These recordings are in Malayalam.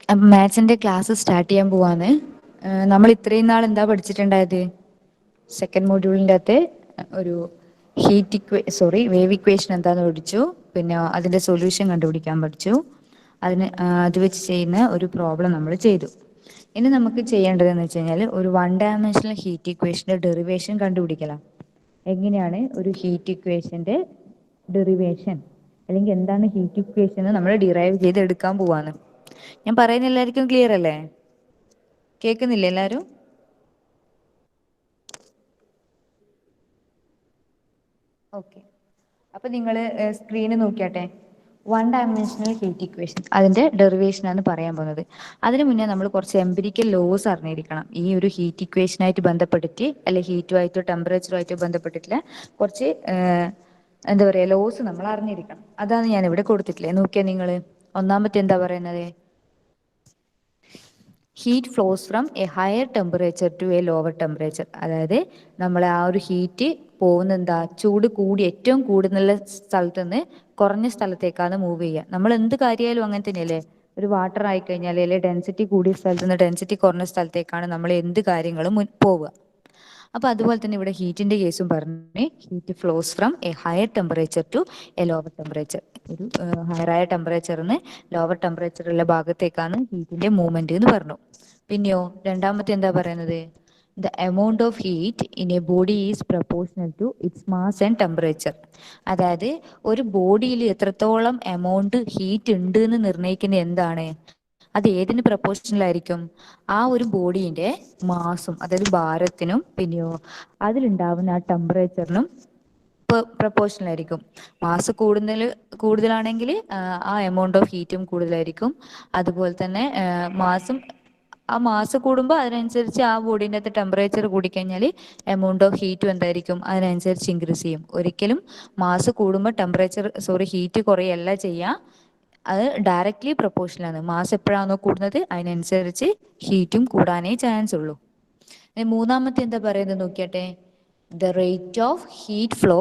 അപ്പൊ മാത്സിന്റെ ക്ലാസ് സ്റ്റാർട്ട് ചെയ്യാൻ പോവാണ്. നമ്മൾ ഇത്രയും നാൾ എന്താ പഠിച്ചിട്ടുണ്ടായത്? സെക്കൻഡ് മോഡ്യൂളിന്റെ അകത്ത് ഒരു വേവ് ഇക്വേഷൻ എന്താന്ന് പഠിച്ചു. പിന്നെ അതിന്റെ സൊല്യൂഷൻ കണ്ടുപിടിക്കാൻ പഠിച്ചു. അത് വെച്ച് ചെയ്യുന്ന ഒരു പ്രോബ്ലം നമ്മൾ ചെയ്തു. ഇനി നമുക്ക് ചെയ്യേണ്ടതെന്ന് വെച്ച് കഴിഞ്ഞാൽ ഒരു വൺ ഡയമെൻഷണൽ ഹീറ്റ് ഇക്വേഷന്റെ ഡെറിവേഷൻ കണ്ടുപിടിക്കലാം. എങ്ങനെയാണ് ഒരു ഹീറ്റ് ഇക്വേഷന്റെ ഡെറിവേഷൻ, അല്ലെങ്കിൽ എന്താണ് ഹീറ്റ് ഇക്വേഷൻ എന്ന് നമ്മൾ ഡിറൈവ് ചെയ്ത് എടുക്കാൻ പോവാണ്. ഞാൻ പറയുന്ന എല്ലാവർക്കും ക്ലിയർ അല്ലേ? കേൾക്കുന്നില്ലേ എല്ലാരും? ഓക്കെ. അപ്പൊ നിങ്ങൾ സ്ക്രീന് നോക്കിയാട്ടെ. വൺ ഡയമെൻഷണൽ ഹീറ്റ് ഇക്വേഷൻ, അതിന്റെ ഡെറിവേഷൻ ആണ് പറയാൻ പോകുന്നത്. അതിനു മുന്നേ നമ്മൾ കുറച്ച് എംപിരിക്കൽ ലോസ് അറിഞ്ഞിരിക്കണം. ഈ ഒരു ഹീറ്റ് ഇക്വേഷനായിട്ട് ബന്ധപ്പെട്ടിട്ട്, അല്ലെ ഹീറ്റുമായിട്ടോ ടെമ്പറേച്ചറുമായിട്ടോ ബന്ധപ്പെട്ടിട്ടുള്ള കുറച്ച് എന്താ പറയാ ലോസ് നമ്മൾ അറിഞ്ഞിരിക്കണം. അതാണ് ഞാൻ ഇവിടെ കൊടുത്തിട്ടില്ലേ, നോക്കിയാ നിങ്ങള്. ഒന്നാമത്തെ എന്താ പറയുന്നത്? Heat flows from a higher temperature to a lower temperature. അതായത് നമ്മളെ ആ ഒരു ഹീറ്റ് പോകുന്ന എന്താ, ചൂട് കൂടി ഏറ്റവും കൂടുതലുള്ള സ്ഥലത്ത് നിന്ന് കുറഞ്ഞ സ്ഥലത്തേക്കാണ് മൂവ് ചെയ്യുക. നമ്മൾ എന്ത് കാര്യമായാലും അങ്ങനെ തന്നെയല്ലേ? ഒരു വാട്ടർ ആയിക്കഴിഞ്ഞാൽ, അല്ലെ ഡെൻസിറ്റി കൂടിയ സ്ഥലത്ത് നിന്ന് ഡെൻസിറ്റി കുറഞ്ഞ സ്ഥലത്തേക്കാണ് നമ്മൾ എന്ത് കാര്യങ്ങളും പോവുക. അപ്പൊ അതുപോലെ തന്നെ ഇവിടെ ഹീറ്റിന്റെ കേസും പറഞ്ഞേ, heat flows from a higher temperature to a lower temperature. ഒരു ഹയറായ ടെമ്പറേച്ചറിന് ലോവർ ടെമ്പറേച്ചറുള്ള ഭാഗത്തേക്കാണ് ഹീറ്റിന്റെ മൂവ്മെന്റ് എന്ന് പറഞ്ഞു. പിന്നെയോ രണ്ടാമത്തെ എന്താ പറയുന്നത്? The amount of heat in a body is proportional to its mass and temperature. അതായത് ഒരു ബോഡിയിൽ എത്രത്തോളം എമൗണ്ട് ഹീറ്റ് ഉണ്ട് എന്ന് നിർണ്ണയിക്കുന്നത് എന്താണ്? അത് ഏതിന് പ്രൊപ്പോർഷണൽ ആയിരിക്കും? ആ ഒരു ബോഡീന്റെ മാസും, അതായത് ഭാരത്തിനും പിന്നെയോ അതിലുണ്ടാവുന്ന ആ ടെമ്പറേച്ചറിനും പ്രൊപ്പോർഷണൽ ആയിരിക്കും. മാസ് കൂടുതലാണെങ്കിൽ ആ എമൗണ്ട് ഓഫ് ഹീറ്റും കൂടുതലായിരിക്കും. അതുപോലെ തന്നെ മാസ് കൂടുമ്പോൾ അതിനനുസരിച്ച് ആ ബോഡീൻ്റെ അകത്ത് ടെമ്പറേച്ചർ കൂടിക്കഴിഞ്ഞാൽ എമൗണ്ട് ഓഫ് ഹീറ്റും എന്തായിരിക്കും അതിനനുസരിച്ച് ഇൻക്രീസ് ചെയ്യും. ഒരിക്കലും മാസ് കൂടുമ്പോൾ ഹീറ്റ് കുറയല്ല ചെയ്യുക. അത് ഡയറക്ട്ലി പ്രൊപ്പോർഷണൽ ആണ്. മാസ് എപ്പോഴാണോ കൂടുന്നത് അതിനനുസരിച്ച് ഹീറ്റും കൂടാനേ ചാൻസ് ഉള്ളൂ. മൂന്നാമത്തെ എന്താ പറയുന്നത് നോക്കിയാട്ടെ. The rate of heat flow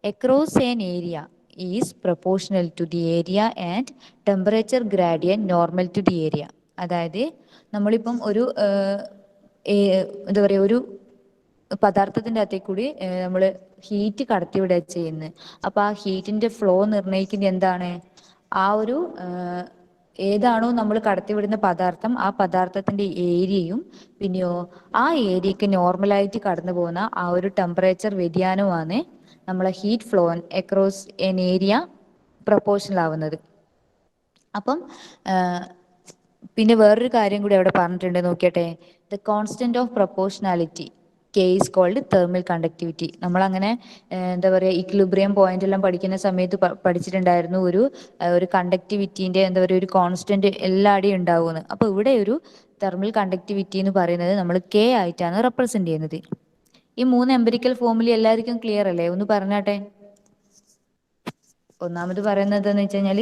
across an area is proportional to the area and temperature gradient normal to the area. അതായത് നമ്മളിപ്പം എന്താ പറയുക, ഒരു പദാർത്ഥത്തിന്റെ അകത്തേക്ക് കൂടി നമ്മൾ ഹീറ്റ് കടത്തിവിടുക ചെയ്യുന്നത്. അപ്പൊ ആ ഹീറ്റിന്റെ ഫ്ലോ നിർണ്ണയിക്കുന്നത് എന്താണ്? ആ ഒരു ഏതാണോ നമ്മൾ കടത്തിവിടുന്ന പദാർത്ഥം, ആ പദാർത്ഥത്തിന്റെ ഏരിയയും പിന്നെയോ ആ ഏരിയക്ക് നോർമലായിട്ട് കടന്നു പോകുന്ന ആ ഒരു ടെമ്പറേച്ചർ വ്യതിയാനവുമാണ് നമ്മളെ heat flow across an area proportional ആവുന്നത്. അപ്പം പിന്നെ വേറൊരു കാര്യം കൂടി അവിടെ പറഞ്ഞിട്ടുണ്ട് നോക്കിയട്ടെ. The constant of proportionality k is called thermal conductivity. നമ്മളങ്ങനെ എന്താ പറയുക, ഇക്വിലിബ്രിയം പോയിന്റ് എല്ലാം പഠിക്കുന്ന സമയത്ത് പഠിച്ചിട്ടുണ്ടായിരുന്നു ഒരു കണ്ടക്ടിവിറ്റീന്റെ എന്താ പറയുക, ഒരു കോൺസ്റ്റന്റ് എല്ലായിടെയും ഉണ്ടാവുമെന്ന്. അപ്പൊ ഇവിടെ ഒരു തെർമൽ കണ്ടക്ടിവിറ്റി എന്ന് പറയുന്നത് നമ്മൾ കെ ആയിട്ടാണ് റെപ്രസെന്റ് ചെയ്യുന്നത്. ഈ മൂന്ന് എംപിരിക്കൽ ഫോമുല എല്ലാവർക്കും ക്ലിയർ അല്ലേ? ഒന്ന് പറഞ്ഞാട്ടെ. ഒന്നാമത് പറയുന്നത് എന്ന് വെച്ച് കഴിഞ്ഞാൽ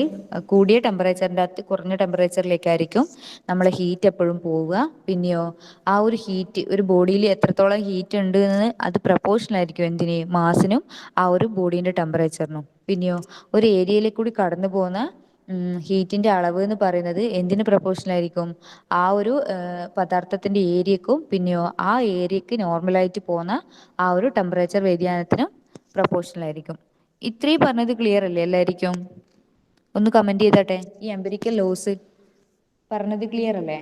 കൂടിയ ടെമ്പറേച്ചറിൻ്റെ അകത്ത് കുറഞ്ഞ ടെമ്പറേച്ചറിലേക്കായിരിക്കും നമ്മളെ ഹീറ്റ് എപ്പോഴും പോവുക. പിന്നെയോ ആ ഒരു ഹീറ്റ് ഒരു ബോഡിയിൽ എത്രത്തോളം ഹീറ്റ് ഉണ്ട് എന്ന് അത് പ്രപ്പോർഷണൽ ആയിരിക്കും എന്തിന്, മാസിനും ആ ഒരു ബോഡീൻ്റെ ടെമ്പറേച്ചറിനും. പിന്നെയോ ഒരു ഏരിയയിലേക്ക് കൂടി കടന്നു പോകുന്ന ഹീറ്റിന്റെ അളവ് എന്ന് പറയുന്നത് എന്തിന് പ്രപ്പോർഷണൽ ആയിരിക്കും? ആ ഒരു പദാർത്ഥത്തിന്റെ ഏരിയക്കും പിന്നെയോ ആ ഏരിയക്ക് നോർമലായിട്ട് പോകുന്ന ആ ഒരു ടെമ്പറേച്ചർ വ്യതിയാനത്തിനും പ്രപ്പോർഷണൽ ആയിരിക്കും. ഇത്രയും പറഞ്ഞത് ക്ലിയർ അല്ലേ എല്ലാവർക്കും? ഒന്ന് കമന്റ് ചെയ്താട്ടെ. ഈ എംപിരിക്കൽ ലോസ് പറഞ്ഞത് ക്ലിയർ അല്ലേ?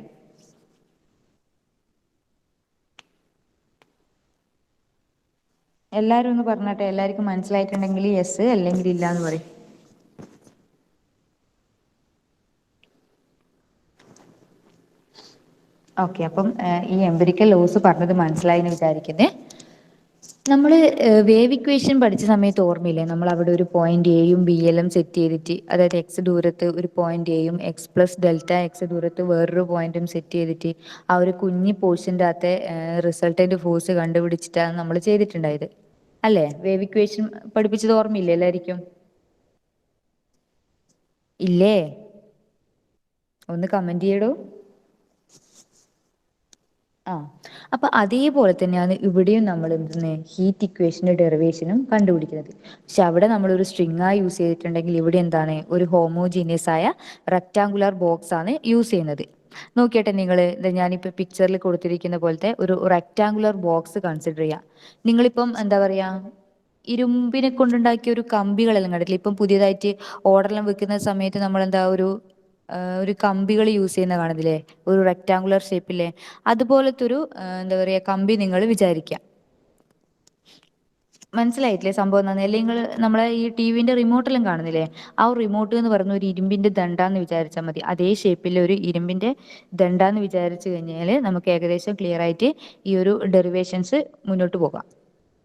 എല്ലാവരും ഒന്ന് പറഞ്ഞാട്ടെ. എല്ലാവർക്കും മനസ്സിലായിട്ടുണ്ടെങ്കിൽ യെസ്, അല്ലെങ്കിൽ ഇല്ല എന്ന് പറയും. ഓക്കെ. അപ്പം ഈ എംപിരിക്കൽ ലോസ് പറഞ്ഞത് മനസ്സിലായി എന്ന് വിചാരിക്കുന്നേ. നമ്മൾ വേവ് ഇക്വേഷൻ പഠിച്ച സമയത്ത് ഓർമ്മയില്ലേ, നമ്മൾ അവിടെ ഒരു പോയിന്റ് എയും ബി എല്ലാം സെറ്റ് ചെയ്തിട്ട്, അതായത് എക്സ് ദൂരത്ത് ഒരു പോയിന്റ് എയും എക്സ് പ്ലസ് ഡെൽറ്റ എക്സ് ദൂരത്ത് വേറൊരു പോയിന്റും സെറ്റ് ചെയ്തിട്ട് ആ ഒരു കുഞ്ഞി പോർഷൻ്റെ അകത്തെ റിസൾട്ടന്റ് ഫോഴ്സ് കണ്ടുപിടിച്ചിട്ടാണ് നമ്മൾ ചെയ്തിട്ടുണ്ടായത് അല്ലേ? വേവ് ഇക്വേഷൻ പഠിപ്പിച്ചത് ഓർമ്മയില്ലേ എല്ലാവർക്കും? ഇല്ലേ? ഒന്ന് കമന്റ് ചെയ്യടോ. ആ, അപ്പൊ അതേപോലെ തന്നെയാണ് ഇവിടെയും നമ്മൾ ഹീറ്റ് ഇക്വേഷന്റെ ഡെറിവേഷനും കണ്ടുപിടിക്കുന്നത്. പക്ഷെ അവിടെ നമ്മൾ ഒരു സ്ട്രിങ് ആയി യൂസ് ചെയ്തിട്ടുണ്ടെങ്കിൽ ഇവിടെ എന്താണ്, ഒരു ഹോമോജീനിയസ് ആയ റെക്ടാങ്കുലർ ബോക്സ് ആണ് യൂസ് ചെയ്യുന്നത്. നോക്കിയട്ടെ നിങ്ങൾ, ഞാനിപ്പോ പിക്ചറിൽ കൊടുത്തിരിക്കുന്ന പോലത്തെ ഒരു റെക്ടാങ്കുലർ ബോക്സ് കൺസിഡർ ചെയ്യാം. നിങ്ങളിപ്പം എന്താ പറയാ, ഇരുമ്പിനെ കൊണ്ടുണ്ടാക്കിയ ഒരു കമ്പികളെല്ലാം കണ്ടിട്ടില്ലേ? ഇപ്പം പുതിയതായിട്ട് ഓർഡറെല്ലാം വെക്കുന്ന സമയത്ത് നമ്മൾ എന്താ ഒരു കമ്പികൾ യൂസ് ചെയ്യുന്ന കാണുന്നില്ലേ, ഒരു റെക്ടാങ്കുലർ ഷേപ്പിലെ. അതുപോലത്തെ ഒരു എന്താ പറയാ കമ്പി നിങ്ങൾ വിചാരിക്കാം. മനസ്സിലായിട്ടില്ലേ സംഭവം എന്താന്ന്? അല്ലെങ്കിൽ നമ്മളെ ഈ ടിവിന്റെ റിമോട്ടെല്ലാം കാണുന്നില്ലേ, ആ ഒരു റിമോട്ട് എന്ന് പറയുന്ന ഒരു ഇരുമ്പിന്റെ ദണ്ടാന്ന് വിചാരിച്ചാൽ മതി. അതേ ഷേപ്പിൽ ഒരു ഇരുമ്പിന്റെ ദണ്ടാന്ന് വിചാരിച്ചു കഴിഞ്ഞാൽ നമുക്ക് ഏകദേശം ക്ലിയർ ആയിട്ട് ഈ ഒരു ഡെറിവേഷൻസ് മുന്നോട്ട് പോകാം.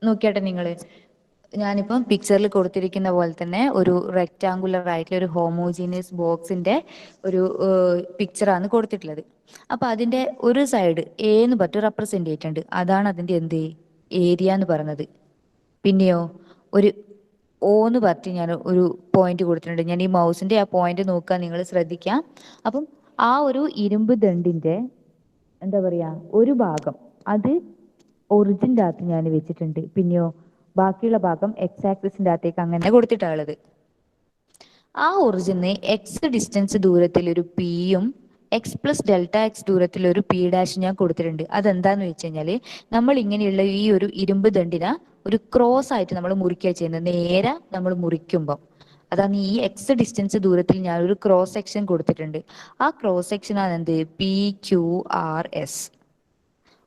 നോക്കിയാട്ടെ നിങ്ങള്, ഞാനിപ്പം പിക്ചറിൽ കൊടുത്തിരിക്കുന്ന പോലെ തന്നെ ഒരു റെക്ടാങ്കുലർ ആയിട്ടുള്ള ഒരു ഹോമോജീനിയസ് ബോക്സിന്റെ ഒരു പിക്ചറാണ് കൊടുത്തിട്ടുള്ളത്. അപ്പൊ അതിന്റെ ഒരു സൈഡ് എ എന്ന് പറഞ്ഞിട്ട് റെപ്രസെന്റ് ചെയ്തിട്ടുണ്ട്. അതാണ് അതിന്റെ എന്ത്, ഏരിയ എന്ന് പറയുന്നത്. പിന്നെയോ ഒരു ഓ എന്ന് പറഞ്ഞിട്ട് ഞാൻ ഒരു പോയിന്റ് കൊടുത്തിട്ടുണ്ട്. ഞാൻ ഈ മൗസിന്റെ ആ പോയിന്റ് നോക്കാൻ നിങ്ങൾ ശ്രദ്ധിക്കാം. അപ്പം ആ ഒരു ഇരുമ്പ് ദണ്ടിന്റെ എന്താ പറയാ ഒരു ഭാഗം അത് ഒറിജിൻ്റെ അകത്ത് ഞാൻ വെച്ചിട്ടുണ്ട്. പിന്നെയോ ബാക്കിയുള്ള ഭാഗം എക്സ് ആക്സിസിന്റെ അകത്തേക്ക് അങ്ങനെ കൊടുത്തിട്ടുള്ളത്. ആ ഒറിജിന് എക്സ് ഡിസ്റ്റൻസ് ദൂരത്തിൽ ഒരു പിയും എക്സ് പ്ലസ് ഡെൽറ്റ എക്സ് ദൂരത്തിൽ ഒരു പി ഡാഷ് ഞാൻ കൊടുത്തിട്ടുണ്ട്. അതെന്താന്ന് വെച്ച് കഴിഞ്ഞാല്, നമ്മൾ ഇങ്ങനെയുള്ള ഈ ഒരു ഇരുമ്പ് ദണ്ടിനെ ഒരു ക്രോസ് ആയിട്ട് നമ്മൾ മുറിക്കുക ചെയ്യുന്നത്. നേരെ നമ്മൾ മുറിക്കുമ്പോൾ അതാണ് ഈ എക്സ് ഡിസ്റ്റൻസ് ദൂരത്തിൽ ഞാൻ ഒരു ക്രോസ് സെക്ഷൻ കൊടുത്തിട്ടുണ്ട്. ആ ക്രോസ് സെക്ഷൻ ആണ് എന്ത്, P Q R S.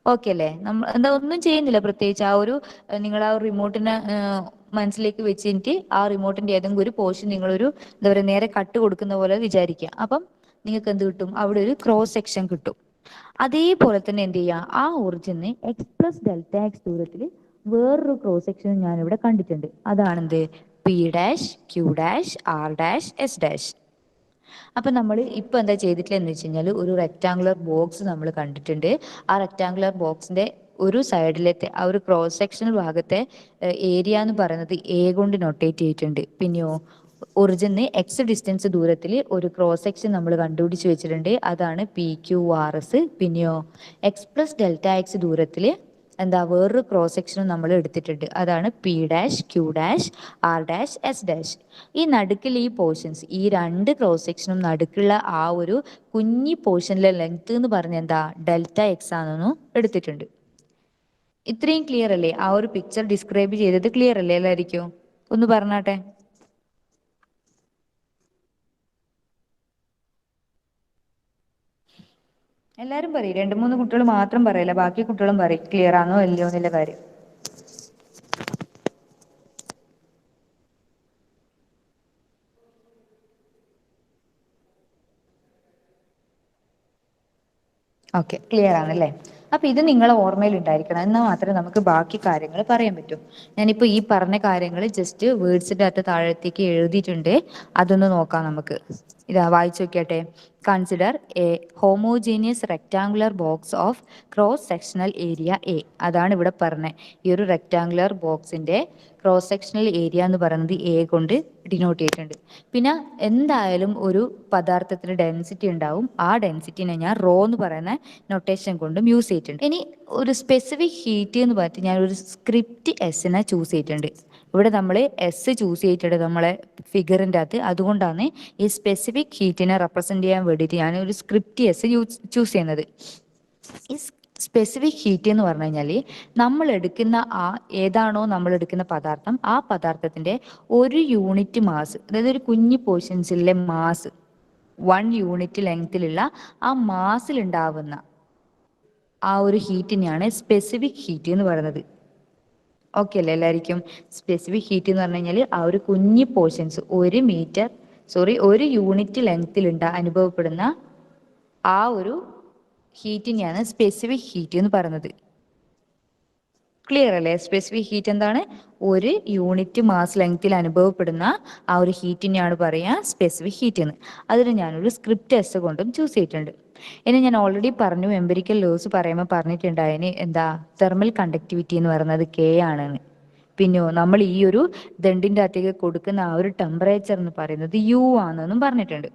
Okay അല്ലേ? നമ്മൾ എന്താ ഒന്നും ചെയ്യുന്നില്ല പ്രത്യേകിച്ച്. ആ ഒരു നിങ്ങൾ ആ റിമോട്ടിനെ മനസ്സിലേക്ക് വെച്ചിട്ട് ആ റിമോട്ടിന്റെ ഏതെങ്കിലും ഒരു പോർഷൻ നിങ്ങളൊരു എന്താ പറയുക നേരെ കട്ട് കൊടുക്കുന്ന പോലെ വിചാരിക്കുക. അപ്പം നിങ്ങൾക്ക് എന്ത് കിട്ടും, അവിടെ ഒരു ക്രോസ് സെക്ഷൻ കിട്ടും. അതേപോലെ തന്നെ എന്ത് ചെയ്യുക, ആ ഒറിജിന് എക്സ് പ്ലസ് ഡെൽറ്റ എക്സ് ദൂരത്തിൽ വേറൊരു ക്രോസ് സെക്ഷൻ ഞാൻ ഇവിടെ കണ്ടിട്ടുണ്ട്. അതാണെന്ത്, P dash Q dash R dash S dash. അപ്പൊ നമ്മൾ ഇപ്പൊ എന്താ ചെയ്തിട്ടില്ലെന്ന് വെച്ച് കഴിഞ്ഞാൽ, ഒരു റെക്ടാങ്കുലർ ബോക്സ് നമ്മൾ കണ്ടിട്ടുണ്ട്. ആ റെക്ടാങ്കുലർ ബോക്സിന്റെ ഒരു സൈഡിലത്തെ ആ ഒരു ക്രോസ് സെക്ഷൻ ഭാഗത്തെ ഏരിയ എന്ന് പറയുന്നത് എ കൊണ്ട് നൊട്ടേറ്റ് ചെയ്തിട്ടുണ്ട്. പിന്നെയോ ഒറിജിന് എക്സ് ഡിസ്റ്റൻസ് ദൂരത്തിൽ ഒരു ക്രോസ് സെക്ഷൻ നമ്മൾ കണ്ടുപിടിച്ച് വെച്ചിട്ടുണ്ട്. അതാണ് പി ക്യു ആർ എസ്. പിന്നെയോ എക്സ് പ്ലസ് ഡെൽറ്റ എക്സ് ദൂരത്തിൽ എന്താ വേറൊരു ക്രോസ് സെക്ഷനും നമ്മൾ എടുത്തിട്ടുണ്ട്. അതാണ് P dash Q dash R dash S dash. ഈ നടുക്കിൽ ഈ പോർഷൻസ്, ഈ രണ്ട് ക്രോസ് സെക്ഷനും നടുക്കുള്ള ആ ഒരു കുഞ്ഞി പോർഷനിലെ ലെങ്ത് എന്ന് പറഞ്ഞ എന്താ, ഡെൽറ്റ എക്സ് ആണെന്നും എടുത്തിട്ടുണ്ട്. ഇത്രയും ക്ലിയർ അല്ലേ? ആ ഒരു പിക്ചർ ഡിസ്ക്രൈബ് ചെയ്തത് ക്ലിയർ അല്ലേ എല്ലായിരിക്കും? ഒന്ന് പറഞ്ഞാട്ടെ. എല്ലാരും പറയും, രണ്ട് മൂന്ന് കുട്ടികൾ മാത്രം പറയില്ല, ബാക്കി കുട്ടികളും പറയും ക്ലിയർ ആണോ അല്ലയോ എന്നുള്ള കാര്യം. ഓക്കെ, ക്ലിയർ ആണല്ലേ? അപ്പൊ ഇത് നിങ്ങളെ ഓർമ്മയിൽ ഉണ്ടായിരിക്കണം, എന്നാൽ മാത്രമേ നമുക്ക് ബാക്കി കാര്യങ്ങൾ പറയാൻ പറ്റൂ. ഞാനിപ്പോ ഈ പറഞ്ഞ കാര്യങ്ങൾ ജസ്റ്റ് വേർഡ്സിന്റെ അകത്ത് താഴത്തേക്ക് എഴുതിയിട്ടുണ്ട്. അതൊന്ന് നോക്കാം നമുക്ക്. ഇതാ വായിച്ചു നോക്കിയാട്ടെ. Consider a homogeneous rectangular box of cross sectional area A. അതാണ് ഇവിടെ പറഞ്ഞത്. ഈ ഒരു റെക്ടാങ്കുലർ ബോക്സിന്റെ ക്രോസ് സെക്ഷണൽ ഏരിയ എന്ന് പറയുന്നത് എ കൊണ്ട് ഡിനോട്ട് ചെയ്തിട്ടുണ്ട്. പിന്നെ എന്തായാലും ഒരു പദാർത്ഥത്തിന് ഡെൻസിറ്റി ഉണ്ടാവും. ആ ഡെൻസിറ്റിനെ ഞാൻ റോ എന്ന് പറയുന്ന നൊട്ടേഷൻ കൊണ്ടും യൂസ് ചെയ്തിട്ടുണ്ട്. ഇനി ഒരു സ്പെസിഫിക് ഹീറ്റ് എന്ന് പറഞ്ഞിട്ട് ഞാൻ ഒരു സ്ക്രിപ്റ്റ് എസിനെ ചൂസ് ചെയ്തിട്ടുണ്ട്. ഇവിടെ നമ്മൾ എസ് ചൂസ് ചെയ്തിട്ടുണ്ട് നമ്മളെ ഫിഗറിൻ്റെ അകത്ത്. അതുകൊണ്ടാണ് ഈ സ്പെസിഫിക് ഹീറ്റിനെ റെപ്രസെന്റ് ചെയ്യാൻ വേണ്ടിയിട്ട് ഞാൻ ഒരു സ്ക്രിപ്റ്റ് എസ് ചൂസ് ചെയ്യുന്നത്. ഈ സ്പെസിഫിക് ഹീറ്റ് എന്ന് പറഞ്ഞു കഴിഞ്ഞാൽ നമ്മൾ എടുക്കുന്ന ഏതാണോ നമ്മൾ എടുക്കുന്ന പദാർത്ഥം, ആ പദാർത്ഥത്തിന്റെ ഒരു യൂണിറ്റ് മാസ്, അതായത് ഒരു കുഞ്ഞു പോർഷൻസിലെ മാസ്, 1 യൂണിറ്റ് ലെങ്തിലുള്ള ആ മാസിൽ ഉണ്ടാവുന്ന ആ ഒരു ഹീറ്റിനെയാണ് സ്പെസിഫിക് ഹീറ്റ് എന്ന് പറയുന്നത്. ഓക്കെ അല്ലേ എല്ലാവർക്കും? സ്പെസിഫിക് ഹീറ്റ് എന്ന് പറഞ്ഞു കഴിഞ്ഞാൽ ആ ഒരു കുഞ്ഞു പോർഷൻസ്, 1 യൂണിറ്റ് ലെങ്തിൽ അനുഭവപ്പെടുന്ന ആ ഒരു ഹീറ്റിനെയാണ് സ്പെസിഫിക് ഹീറ്റ് എന്ന് പറയുന്നത്. ക്ലിയർ അല്ലേ? സ്പെസിഫിക് ഹീറ്റ് എന്താണ്? 1 യൂണിറ്റ് മാസ് ലെങ്തിൽ അനുഭവപ്പെടുന്ന ആ ഒരു ഹീറ്റിനെയാണ് പറയുക സ്പെസിഫിക് ഹീറ്റ് എന്ന്. അതിന് ഞാനൊരു സ്ക്രിപ്റ്റ് എസ് കൊണ്ടും ചൂസ് ചെയ്തിട്ടുണ്ട്. ഇനി ഞാൻ ഓൾറെഡി പറഞ്ഞു, എംപിരിക്കൽ ലോസ് പറയുമ്പോൾ പറഞ്ഞിട്ടുണ്ടായതിന് എന്താ, തെർമൽ കണ്ടക്ടിവിറ്റി എന്ന് പറയുന്നത് കെ ആണെന്ന്. പിന്നെയോ നമ്മൾ ഈ ഒരു ദണ്ടിന്റെ അകത്തേക്ക് കൊടുക്കുന്ന ആ ഒരു ടെമ്പറേച്ചർ എന്ന് പറയുന്നത് യു ആണെന്നും പറഞ്ഞിട്ടുണ്ട്.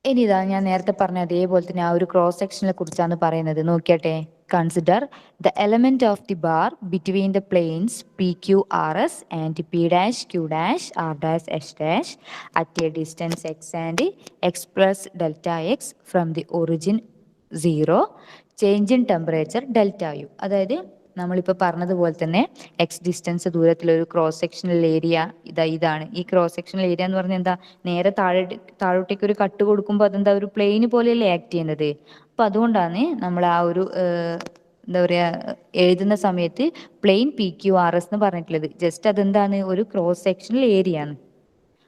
ഇനി ഇതാ ഞാൻ നേരത്തെ പറഞ്ഞ അതേപോലെ തന്നെ ആ ഒരു ക്രോസ് സെക്ഷനെ കുറിച്ചാണ് പറയുന്നത്. നോക്കിയാട്ടെ. Consider the element of the bar between the planes PQRS and P dash Q dash R dash S dash at a distance x and x plus delta x from the origin 0, change in temperature delta u. അതായത് നമ്മളിപ്പോൾ പറഞ്ഞതുപോലെ തന്നെ എക്സ് ഡിസ്റ്റൻസ് ദൂരത്തിലൊരു ക്രോസ് സെക്ഷണൽ ഏരിയ ഇതാണ്. ഈ ക്രോസ് സെക്ഷണൽ ഏരിയ എന്ന് പറഞ്ഞാൽ എന്താ, നേരെ താഴോട്ടേക്ക് ഒരു കട്ട് കൊടുക്കുമ്പോൾ അതെന്താ ഒരു പ്ലെയിന് പോലെയല്ലേ ആക്ട് ചെയ്യുന്നത്. അപ്പം അതുകൊണ്ടാണ് നമ്മൾ ആ ഒരു എന്താ പറയുക എഴുതുന്ന സമയത്ത് പ്ലെയിൻ PQRS എന്ന് പറഞ്ഞിട്ടുള്ളത്. ജസ്റ്റ് അതെന്താണ് ഒരു ക്രോസ് സെക്ഷണൽ ഏരിയ ആണ്.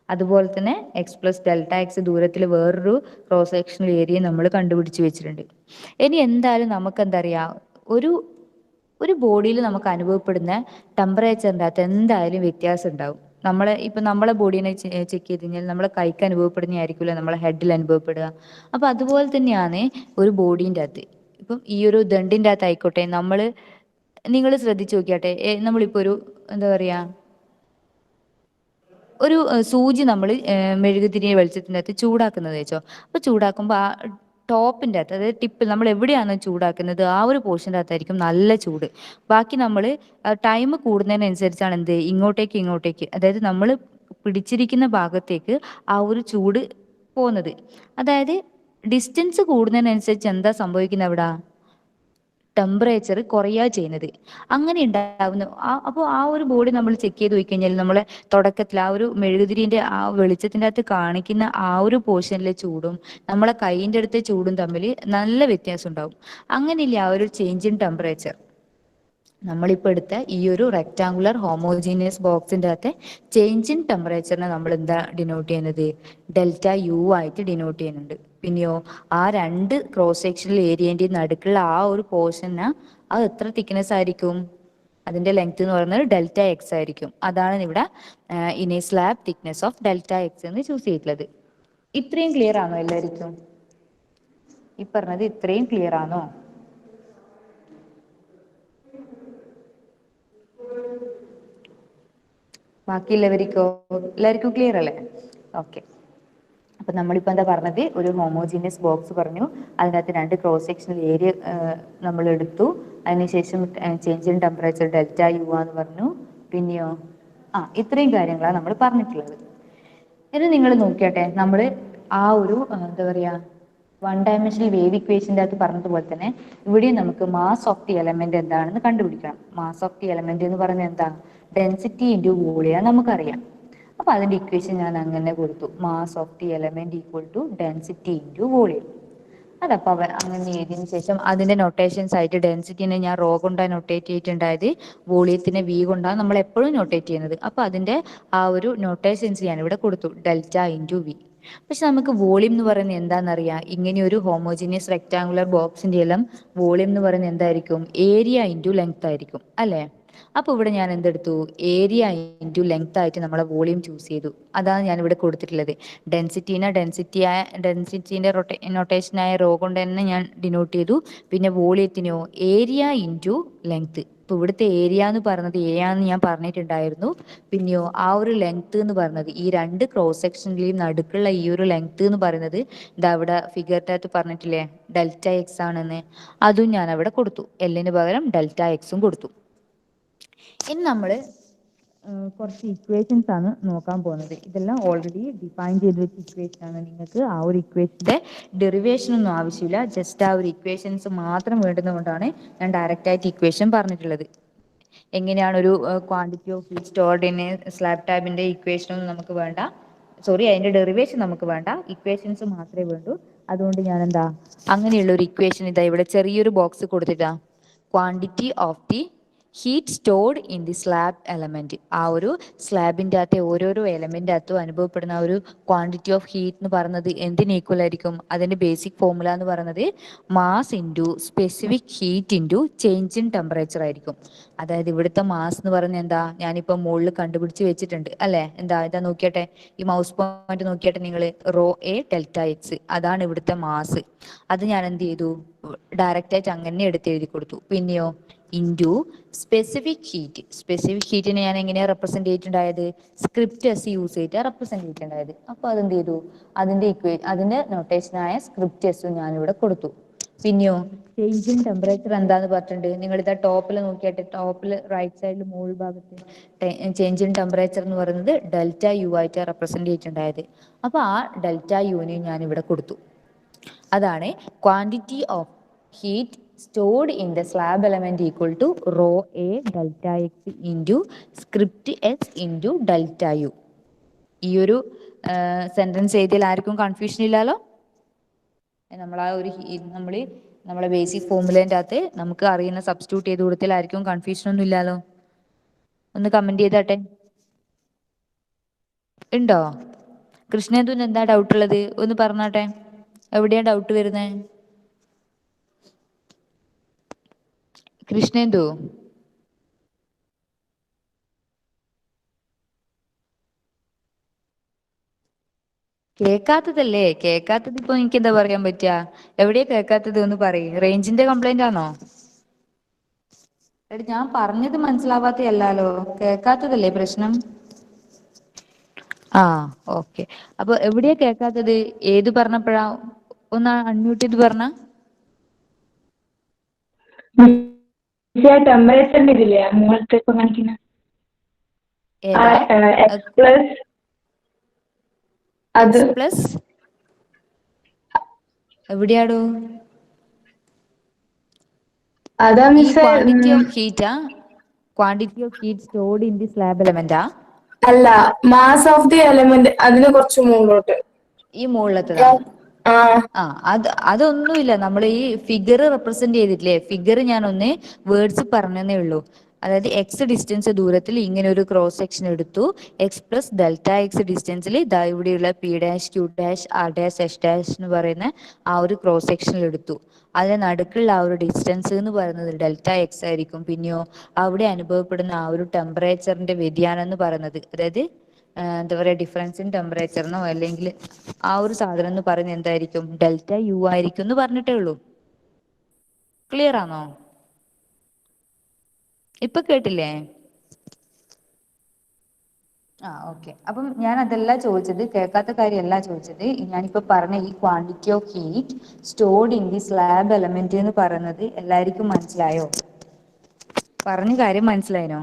അതുപോലെ തന്നെ എക്സ് പ്ലസ് ഡെൽറ്റ എക്സ് ദൂരത്തിൽ വേറൊരു ക്രോസ് സെക്ഷണൽ ഏരിയ നമ്മൾ കണ്ടുപിടിച്ച് വെച്ചിട്ടുണ്ട്. ഇനി എന്തായാലും നമുക്ക് എന്താ പറയുക, ഒരു ഒരു ബോഡിയിൽ നമുക്ക് അനുഭവപ്പെടുന്ന ടെമ്പറേച്ചറിൻ്റെ അകത്ത് എന്തായാലും വ്യത്യാസം ഉണ്ടാവും. നമ്മളെ ബോഡീനെ ചെക്ക് ചെയ്ത് കഴിഞ്ഞാൽ നമ്മളെ കൈക്ക് അനുഭവപ്പെടുന്നതായിരിക്കില്ല നമ്മളെ ഹെഡിൽ അനുഭവപ്പെടുക. അപ്പം അതുപോലെ തന്നെയാണ് ഒരു ബോഡീൻ്റെ അകത്ത്. ഇപ്പം ഈ ഒരു ദണ്ടിൻ്റെ അകത്ത് ആയിക്കോട്ടെ, നിങ്ങൾ ശ്രദ്ധിച്ചു നോക്കിയാട്ടെ, നമ്മളിപ്പോൾ ഒരു എന്താ പറയുക ഒരു സൂചി നമ്മൾ മെഴുകുതിരി വെളിച്ചത്തിൻ്റെ അകത്ത് ചൂടാക്കുന്നത് വെച്ചോ. അപ്പോൾ ചൂടാക്കുമ്പോൾ ആ ടോപ്പിൻ്റെ അകത്ത്, അതായത് ടിപ്പിൽ നമ്മൾ എവിടെയാണ് ചൂടാക്കുന്നത് ആ ഒരു പോർഷൻ്റെ അകത്തായിരിക്കും നല്ല ചൂട്. ബാക്കി നമ്മൾ ടൈം കൂടുന്നതിനനുസരിച്ചാണ് ഇങ്ങോട്ടേക്ക് അതായത് നമ്മൾ പിടിച്ചിരിക്കുന്ന ഭാഗത്തേക്ക് ആ ഒരു ചൂട് പോകുന്നത്. അതായത് ഡിസ്റ്റൻസ് കൂടുന്നതിനനുസരിച്ച് എന്താ സംഭവിക്കുന്നത്, അവിടെ ടെമ്പറേച്ചർ കുറയാ ചെയ്യുന്നത്. അങ്ങനെ ഉണ്ടാവുന്ന അപ്പോൾ ആ ഒരു ബോഡി നമ്മൾ ചെക്ക് ചെയ്ത് പോയി കഴിഞ്ഞാൽ നമ്മളെ തുടക്കത്തിൽ ആ ഒരു മെഴുകുതിരിന്റെ ആ വെളിച്ചത്തിന്റെ അകത്ത് കാണിക്കുന്ന ആ ഒരു പോർഷനിലെ ചൂടും നമ്മളെ കൈയിന്റെ അടുത്ത ചൂടും തമ്മിൽ നല്ല വ്യത്യാസം ഉണ്ടാവും. അങ്ങനെയില്ല ആ ഒരു ചേഞ്ച് ഇൻ ടെമ്പറേച്ചർ. നമ്മളിപ്പോൾ എടുത്ത ഈ ഒരു റെക്ടാങ്കുലർ ഹോമോജീനിയസ് ബോക്സിന്റെ അകത്തെ ചേഞ്ച് ഇൻ ടെമ്പറേച്ചറിനെ നമ്മൾ എന്താ ഡിനോട്ട് ചെയ്യുന്നത്, ഡെൽറ്റ യു ആയിട്ട് ഡിനോട്ട് ചെയ്യുന്നുണ്ട്. പിന്നെയോ ആ രണ്ട് ക്രോസ് സെക്ഷണൽ ഏരിയന്റെ നടുക്കുള്ള ആ ഒരു പോർഷന് അത് എത്ര തിക്നെസ് ആയിരിക്കും, അതിന്റെ ലെങ്ത് എന്ന് പറയുന്നത് ഡെൽറ്റ എക്സ് ആയിരിക്കും. അതാണ് ഇവിടെ in a slab thickness of delta X എന്ന് ചൂസ് ചെയ്തിട്ടുള്ളത്. ഇത്രയും ക്ലിയർ ആണോ എല്ലാവർക്കും? ഈ പറഞ്ഞത് ഇത്രയും ക്ലിയർ ആണോ? എല്ലാവർക്കും ക്ലിയർ അല്ലേ? ഓക്കെ. അപ്പൊ നമ്മളിപ്പോ എന്താ പറഞ്ഞത്, ഒരു ഹോമോജീനിയസ് ബോക്സ് പറഞ്ഞു, അതിനകത്ത് രണ്ട് ക്രോസ് സെക്ഷണൽ ഏരിയ നമ്മൾ എടുത്തു, അതിനുശേഷം change in temperature delta U എന്ന് പറഞ്ഞു. പിന്നെയോ ഇത്രയും കാര്യങ്ങളാണ് നമ്മൾ പറഞ്ഞിട്ടുള്ളത്. ഇനി നിങ്ങൾ നോക്കിയാട്ടെ, നമ്മൾ ആ ഒരു എന്താ പറയാ വൺ ഡയമെൻഷണൽ വേവ് ഇക്വേഷൻ്റെ അകത്ത് പറഞ്ഞതുപോലെ തന്നെ ഇവിടെയും നമുക്ക് മാസ് ഓഫ് ദി എലമെന്റ് എന്താണെന്ന് കണ്ടുപിടിക്കണം. മാസ് ഓഫ് ദി എലമെന്റ് എന്ന് പറയുന്നത് എന്താ, ഡെൻസിറ്റി ഇൻറ്റു വോളിയം നമുക്കറിയാം. അപ്പൊ അതിന്റെ ഇക്വേഷൻ ഞാൻ അങ്ങനെ കൊടുത്തു, mass of the element equal to density into volume. അതപ്പോ അങ്ങനെ എഴുതിയതിനു ശേഷം അതിന്റെ നൊട്ടേഷൻസ് ആയിട്ട് ഡെൻസിറ്റിനെ ഞാൻ റോ കൊണ്ടാണ് നൊട്ടേറ്റ് ചെയ്തിട്ടുണ്ടായത്, വോളിയത്തിനെ വി കൊണ്ടാണ് നമ്മൾ എപ്പോഴും നൊട്ടേറ്റ് ചെയ്യുന്നത്. അപ്പൊ അതിന്റെ ആ ഒരു നൊട്ടേഷൻസ് ഞാൻ ഇവിടെ കൊടുത്തു, ഡെൽറ്റ ഇൻറ്റു വി. പക്ഷെ നമുക്ക് വോളിയം എന്ന് പറയുന്നത് എന്താണെന്നറിയാം. ഇങ്ങനെ ഒരു ഹോമോജീനിയസ് റെക്ടാങ്കുലർ ബോക്സിന്റെ എല്ലാം വോളിയം എന്ന് പറയുന്നത് എന്തായിരിക്കും, ഏരിയ ഇൻറ്റു ലെങ്ത് ആയിരിക്കും അല്ലേ. അപ്പൊ ഇവിടെ ഞാൻ എന്തെടുത്തു, ഏരിയ ഇൻറ്റു ലെങ്ത് ആയിട്ട് നമ്മളെ വോളിയം ചൂസ് ചെയ്തു. അതാണ് ഞാൻ ഇവിടെ കൊടുത്തിട്ടുള്ളത്. ഡെൻസിറ്റിന്റെ നൊട്ടേഷനായ റോ കൊണ്ട് തന്നെ ഞാൻ ഡിനോട്ട് ചെയ്തു. പിന്നെ വോളിയത്തിനോ ഏരിയ ഇൻറ്റു ലെങ്ത്. ഇപ്പൊ ഇവിടുത്തെ ഏരിയ എന്ന് പറയുന്നത് എ ആണെന്ന് ഞാൻ പറഞ്ഞിട്ടുണ്ടായിരുന്നു. പിന്നെയോ ആ ഒരു ലെങ്ത് എന്ന് പറയുന്നത് ഈ രണ്ട് ക്രോസ് സെക്ഷനിലെയും നടുക്കുള്ള ഈ ഒരു ലെങ്ത് എന്ന് പറയുന്നത് ഇതാ ഇവിടെ ഫിഗറിനകത്ത് പറഞ്ഞിട്ടില്ലേ ഡെൽറ്റ എക്സ് ആണെന്ന്, അതും ഞാൻ അവിടെ കൊടുത്തു. എല്ലിന് പകരം ഡെൽറ്റ എക്സും കൊടുത്തു. ഇനി നമ്മൾ കുറച്ച് ഇക്വേഷൻസ് ആണ് നോക്കാൻ പോകുന്നത്. ഇതെല്ലാം ഓൾറെഡി ഡിഫൈൻ ചെയ്ത് വെച്ച ഇക്വേഷൻ ആണ്. നിങ്ങൾക്ക് ആ ഒരു ഇക്വേഷന്റെ ഡെറിവേഷൻ ഒന്നും ആവശ്യമില്ല, ജസ്റ്റ് ആ ഒരു ഇക്വേഷൻസ് മാത്രം വേണ്ടുന്നതുകൊണ്ടാണ് ഞാൻ ഡയറക്റ്റ് ആയിട്ട് ഇക്വേഷൻ പറഞ്ഞിട്ടുള്ളത്. എങ്ങനെയാണ് ഒരു quantity of heat stored in slab ടാബിന്റെ ഇക്വേഷൻ ഒന്നും നമുക്ക് വേണ്ട, അതിന്റെ ഡെറിവേഷൻ നമുക്ക് വേണ്ട, ഇക്വേഷൻസ് മാത്രമേ വേണ്ടൂ. അതുകൊണ്ട് ഞാൻ എന്താ അങ്ങനെയുള്ള ഒരു ഇക്വേഷൻ ഇതാ ഇവിടെ ചെറിയൊരു ബോക്സ് കൊടുത്തിട്ടാ, quantity of the heat stored in the slab element. ആ ഒരു സ്ലാബിൻ്റെ അകത്തെ ഓരോരോ എലമെന്റ് അകത്തും അനുഭവപ്പെടുന്ന ആ ഒരു ക്വാണ്ടിറ്റി ഓഫ് ഹീറ്റ് എന്ന് പറയുന്നത് എന്തിന് ഈക്വൽ ആയിരിക്കും, അതിന്റെ ബേസിക് ഫോർമുല എന്ന് പറയുന്നത് mass into specific heat into change in temperature ആയിരിക്കും. അതായത് ഇവിടുത്തെ മാസ് എന്ന് പറയുന്നത് എന്താ, ഞാനിപ്പോ മുകളിൽ കണ്ടുപിടിച്ച് വെച്ചിട്ടുണ്ട് അല്ലെ. ഇതാ നോക്കിയട്ടെ, ഈ മൗസ് പോയിന്റ് നോക്കിയട്ടെ നിങ്ങൾ, റോ എ ഡെൽറ്റ എക്സ്, അതാണ് ഇവിടുത്തെ മാസ്. അത് ഞാൻ എന്ത് ചെയ്തു, ഡയറക്റ്റ് ആയിട്ട് അങ്ങനെ എടുത്ത് എഴുതി കൊടുത്തു. പിന്നെയോ ഇൻറ്റു സ്പെസിഫിക് ഹീറ്റിനെ ഞാൻ എങ്ങനെയാണ് റെപ്രസെന്റ് ചെയ്തിട്ടുണ്ടായത്, സ്ക്രിപ്റ്റ് എസ് യൂസ് ചെയ്തിട്ട് റെപ്രസെന്റ് ചെയ്തിട്ടുണ്ടായത്. അപ്പൊ അതെന്ത് ചെയ്തു, അതിന്റെ നൊട്ടേഷനായ സ്ക്രിപ്റ്റ് എസ് ഞാൻ ഇവിടെ കൊടുത്തു. പിന്നെയോ ചേഞ്ച് ഇൻ ടെമ്പറേച്ചർ എന്താന്ന് പറഞ്ഞിട്ടുണ്ട്. നിങ്ങൾ ഇതാ ടോപ്പിൽ നോക്കിയാട്ടെ, ടോപ്പിൽ റൈറ്റ് സൈഡിൽ മുകൾ ഭാഗത്ത് ചേഞ്ച് ഇൻ ടെമ്പറേച്ചർ എന്ന് പറയുന്നത് ഡെൽറ്റ യു ആയിട്ട് റെപ്രസെന്റ് ചെയ്തിട്ടുണ്ടായത്. അപ്പൊ ആ ഡെൽറ്റ യുവിനെ ഞാൻ ഇവിടെ കൊടുത്തു. അതാണ് quantity of heat stored in the slab element equal to rho A delta X into script S into delta U. ഈ ഒരു സെന്റൻസ് എഴുതിയാൽ ആർക്കും കൺഫ്യൂഷൻ ഇല്ലല്ലോ. നമ്മളെ ബേസിക് ഫോർമുലേൻ്റെ അകത്ത് നമുക്ക് അറിയുന്ന സബ്സ്റ്റിറ്റ്യൂട്ട് ചെയ്ത് കൊടുത്താൽ ആർക്കും കൺഫ്യൂഷൻ ഒന്നും ഇല്ലല്ലോ. ഒന്ന് കമന്റ് ചെയ്താട്ടെ. ഉണ്ടോ? കൃഷ്ണേന്ദുവിന് എന്താ ഡൗട്ട് ഉള്ളത് ഒന്ന് പറഞ്ഞാട്ടെ. എവിടെയാ ഡൗട്ട് വരുന്നത്? കൃഷ്ണേന്ദു, കേക്കാത്തതല്ലേ? കേക്കാത്തത് ഇപ്പൊ എനിക്ക് എന്താ പറയാൻ പറ്റുക? എവിടെയാ കേക്കാത്തത് ഒന്ന് പറയ്. റേഞ്ചിന്റെ കംപ്ലൈന്റ് ആണോ? എടി ഞാൻ പറഞ്ഞത് മനസ്സിലാവാത്തയല്ലോ, കേക്കാത്തതല്ലേ പ്രശ്നം? ആ ഓക്കെ. അപ്പൊ എവിടെയാ കേക്കാത്തത്? ഏത് പറഞ്ഞപ്പോഴാ? ഒന്ന് അൺമ്യൂട്ട് ചെയ്ത് പറഞ്ഞ. ടെമ്പറേച്ചറിന്റെ ഇതില്ലേ മുകളിലത്തേക്ക് കാണിക്കുന്ന എക്സ് പ്ലസ് അത് പ്ലസ് എവിടെയാടോ? അതാ ഈ മിസ്സേ. ക്വാണ്ടിറ്റി ഓഫ് ഹീറ്റാ? Quantity of heat stored in the slab എലമെന്റാ? അല്ല, മാസ് ഓഫ് ദി എലമെന്റ് അതിന് കുറച്ച് മുകളിലോട്ട്. ഈ മുകളിലത്തതാ? ആ അതൊന്നുമില്ല. നമ്മൾ ഈ ഫിഗർ റെപ്രസെന്റ് ചെയ്തിട്ടില്ലേ, ഫിഗർ ഞാൻ ഒന്ന് വേർഡ്സ് പറഞ്ഞതേ ഉള്ളൂ. അതായത് എക്സ് ഡിസ്റ്റൻസ് ദൂരത്തിൽ ഇങ്ങനെ ഒരു ക്രോസ് സെക്ഷൻ എടുത്തു. എക്സ് പ്ലസ് ഡെൽറ്റ എക്സ് ഡിസ്റ്റൻസിൽ ഇതാ ഇവിടെയുള്ള P dash Q dash R dash S dash എന്ന് പറയുന്ന ആ ഒരു ക്രോസ് സെക്ഷനിൽ എടുത്തു. അതിന് നടുക്കുള്ള ആ ഒരു ഡിസ്റ്റൻസ് എന്ന് പറയുന്നത് ഡെൽറ്റ എക്സ് ആയിരിക്കും. പിന്നെയോ അവിടെ അനുഭവപ്പെടുന്ന ആ ഒരു ടെമ്പറേച്ചറിന്റെ വ്യതിയാനം എന്ന് പറയുന്നത്, അതായത് എന്താ പറയുക, ഡിഫറൻസ് ഇൻ ടെമ്പറേച്ചറിനോ അല്ലെങ്കിൽ ആ ഒരു സാധനം എന്ന് പറയുന്നത് എന്തായിരിക്കും? ഡെൽറ്റ യു ആയിരിക്കും എന്ന് പറഞ്ഞിട്ടേ ഉള്ളൂ. ക്ലിയർ ആണോ? ഇപ്പൊ കേട്ടില്ലേ? ഓക്കെ. അപ്പം ഞാൻ അതല്ല ചോദിച്ചത്, കേൾക്കാത്ത കാര്യമല്ല ചോദിച്ചത്. ഞാനിപ്പോ പറഞ്ഞ ഈ quantity of heat stored in the slab element എന്ന് പറയുന്നത് എല്ലാവർക്കും മനസ്സിലായോ? പറഞ്ഞ കാര്യം മനസ്സിലായിനോ?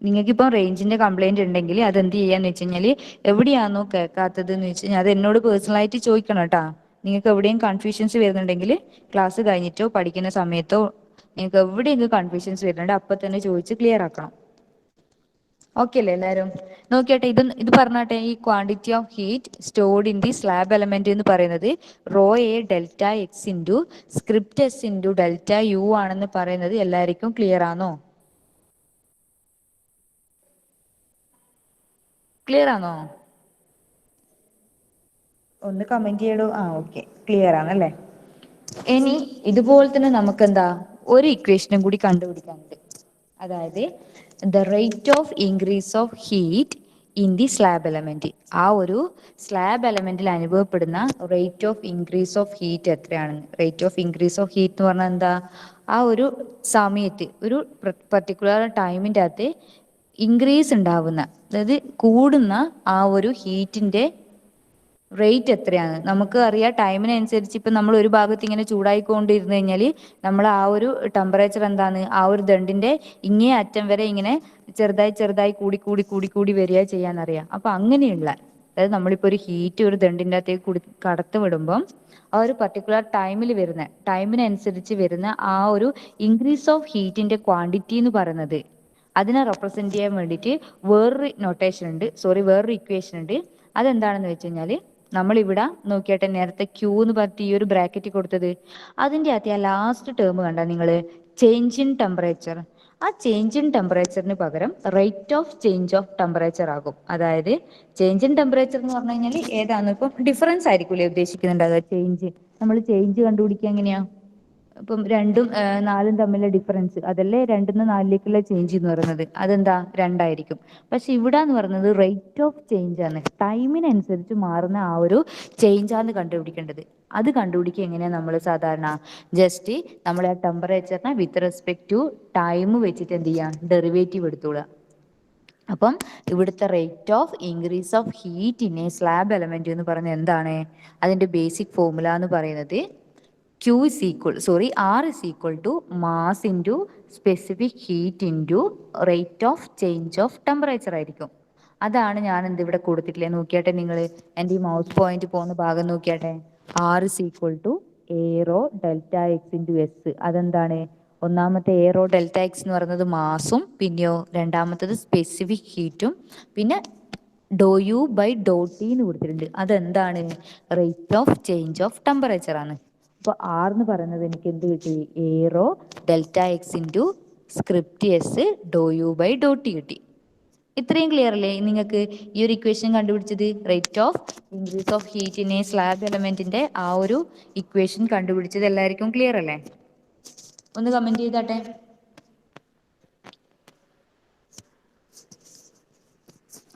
നിങ്ങൾക്കിപ്പം റേഞ്ചിന്റെ കംപ്ലൈന്റ് ഉണ്ടെങ്കിൽ അത് എന്ത് ചെയ്യാന്ന് വെച്ച് കഴിഞ്ഞാൽ, എവിടെയാണോ കേൾക്കാത്തത് എന്ന് വെച്ച് കഴിഞ്ഞാൽ അത് എന്നോട് പേഴ്സണലായിട്ട് ചോദിക്കണം കേട്ടാ. നിങ്ങൾക്ക് എവിടെയും കൺഫ്യൂഷൻസ് വരുന്നുണ്ടെങ്കിൽ ക്ലാസ് കഴിഞ്ഞിട്ടോ പഠിക്കുന്ന സമയത്തോ നിങ്ങൾക്ക് എവിടെയെങ്കിലും കൺഫ്യൂഷൻസ് വരുന്നുണ്ട് അപ്പൊ തന്നെ ചോദിച്ച് ക്ലിയർ ആക്കണം. ഓക്കെ അല്ലേ എല്ലാവരും? നോക്കിയാട്ടെ, ഇത് പറഞ്ഞാട്ടെ. ഈ quantity of heat stored in the slab element എന്ന് പറയുന്നത് rho A delta X into script S into delta U ആണെന്ന് പറയുന്നത് എല്ലാവർക്കും ക്ലിയർ ആണോ? ക്ലിയർ ആണോ? ഒന്ന് കമന്റ് ചെയ്യടോ. ഓക്കെ, ക്ലിയർ ആണല്ലേ. ഇനി ഇതുപോലെ തന്നെ നമുക്ക് എന്താ ഒരു ഇക്വേഷനും കൂടി കണ്ടുപിടിക്കാനുണ്ട്. അതായത് the rate of increase of heat in the slab element. ആ ഒരു സ്ലാബ് എലമെന്റിൽ അനുഭവപ്പെടുന്ന rate of increase of heat എത്രയാണെന്ന്. Rate of increase of heat എന്ന് പറഞ്ഞാൽ എന്താ? ആ ഒരു സമയത്ത് ഒരു പർട്ടിക്കുലർ ടൈമിൻ്റെ അകത്ത് ഇൻക്രീസ് ഉണ്ടാവുന്ന, അതായത് കൂടുന്ന ആ ഒരു ഹീറ്റിന്റെ റേറ്റ് എത്രയാണ്. നമുക്ക് അറിയാം ടൈമിനനുസരിച്ച് ഇപ്പം നമ്മൾ ഒരു ഭാഗത്ത് ഇങ്ങനെ ചൂടായിക്കൊണ്ടിരുന്നു കഴിഞ്ഞാൽ നമ്മൾ ആ ഒരു ടെമ്പറേച്ചർ എന്താണ്, ആ ഒരു ദണ്ടിന്റെ ഇങ്ങേ അറ്റം വരെ ഇങ്ങനെ ചെറുതായി ചെറുതായി കൂടി കൂടി കൂടി കൂടി വരിക ചെയ്യാനറിയാം. അപ്പൊ അങ്ങനെയുള്ള, അതായത് നമ്മളിപ്പോൾ ഒരു ഹീറ്റ് ഒരു ദണ്ടിൻ്റെ അകത്തേക്ക് കടത്തി വിടുമ്പം ആ ഒരു പർട്ടിക്കുലർ ടൈമിൽ വരുന്ന ടൈമിനനുസരിച്ച് വരുന്ന ആ ഒരു ഇൻക്രീസ് ഓഫ് ഹീറ്റിന്റെ ക്വാണ്ടിറ്റി എന്ന് പറയുന്നത്, അതിനെ റെപ്രസെന്റ് ചെയ്യാൻ വേണ്ടിയിട്ട് വേറൊരു നൊട്ടേഷൻ ഉണ്ട്, വേറൊരു ഇക്വേഷൻ ഉണ്ട്. അതെന്താണെന്ന് വെച്ച് കഴിഞ്ഞാൽ, നമ്മളിവിടെ നോക്കിയാട്ടെ, നേരത്തെ ക്യൂ എന്ന് പറഞ്ഞിട്ട് ഈ ഒരു ബ്രാക്കറ്റ് കൊടുത്തത്, അതിൻ്റെ അകത്ത് ആ ലാസ്റ്റ് ടേം കണ്ട നിങ്ങൾ, ചേഞ്ച് ഇൻ ടെമ്പറേച്ചർ. ആ ചേഞ്ച് ഇൻ ടെമ്പറേച്ചറിന് പകരം rate of change of temperature ആകും. അതായത് ചേഞ്ച് ഇൻ ടെമ്പറേച്ചർ എന്ന് പറഞ്ഞു കഴിഞ്ഞാൽ ഏതാണ്, ഇപ്പം ഡിഫറൻസ് ആയിരിക്കൂലേ ഉദ്ദേശിക്കുന്നുണ്ടാകുക. നമ്മൾ ചേഞ്ച് കണ്ടുപിടിക്കുക എങ്ങനെയാ? ഇപ്പം 2ഉം 4ഉം തമ്മിലുള്ള ഡിഫറൻസ്, അതല്ലേ 2-ന്ന് 4ലേക്കുള്ള ചേഞ്ച് എന്ന് പറയുന്നത്. അതെന്താ? 2 പക്ഷെ ഇവിടെ എന്ന് പറയുന്നത് റേറ്റ് ഓഫ് ചേഞ്ച് ആണ്, ടൈമിനനുസരിച്ച് മാറുന്ന ആ ഒരു ചേഞ്ച് ആണ് കണ്ടുപിടിക്കേണ്ടത്. അത് കണ്ടുപിടിക്കുക എങ്ങനെയാണ് നമ്മൾ സാധാരണ? ജസ്റ്റ് നമ്മൾ ആ ടെമ്പറേച്ചറിനെ വിത്ത് റെസ്പെക്ട് ടു ടൈം വെച്ചിട്ട് എന്ത് ചെയ്യാം? ഡെറിവേറ്റീവ് എടുത്തോളുക. അപ്പം ഇവിടുത്തെ rate of increase of heat in a slab element എന്ന് പറയുന്നത് എന്താണ്? അതിന്റെ ബേസിക് ഫോർമുല എന്ന് പറയുന്നത് R is equal to mass into specific heat into rate of change of temperature ആയിരിക്കും. അതാണ് ഞാൻ ഇവിടെ കൊടുത്തിട്ടില്ലേ, നോക്കിയാട്ടെ നിങ്ങൾ എൻ്റെ ഈ മൗസ് പോയിന്റ് പോകുന്ന ഭാഗം നോക്കിയാട്ടെ. R is equal to aero delta X into S. അതെന്താണ്? ഒന്നാമത്തെ എയ്റോ ഡെൽറ്റ എക്സ് എന്ന് പറയുന്നത് മാസും, പിന്നെയോ രണ്ടാമത്തത് സ്പെസിഫിക് ഹീറ്റും, പിന്നെ do U by Dr t എന്ന് കൊടുത്തിട്ടുണ്ട്. അതെന്താണ്? Rate of change of temperature ആണ്. അപ്പോൾ ആർ എന്ന് പറയുന്നത് എനിക്ക് എന്ത് കിട്ടി? A rho delta X into script S do U by Dr t കിട്ടി. ഇത്രയും ക്ലിയർ അല്ലേ നിങ്ങൾക്ക് ഈ ഒരു ഇക്വേഷൻ കണ്ടുപിടിച്ചത്? Rate of increase of heat in a slab എലമെന്റിന്റെ ആ ഒരു ഇക്വേഷൻ കണ്ടുപിടിച്ചത് എല്ലാവർക്കും ക്ലിയർ അല്ലേ? ഒന്ന് കമന്റ് ചെയ്താട്ടെ.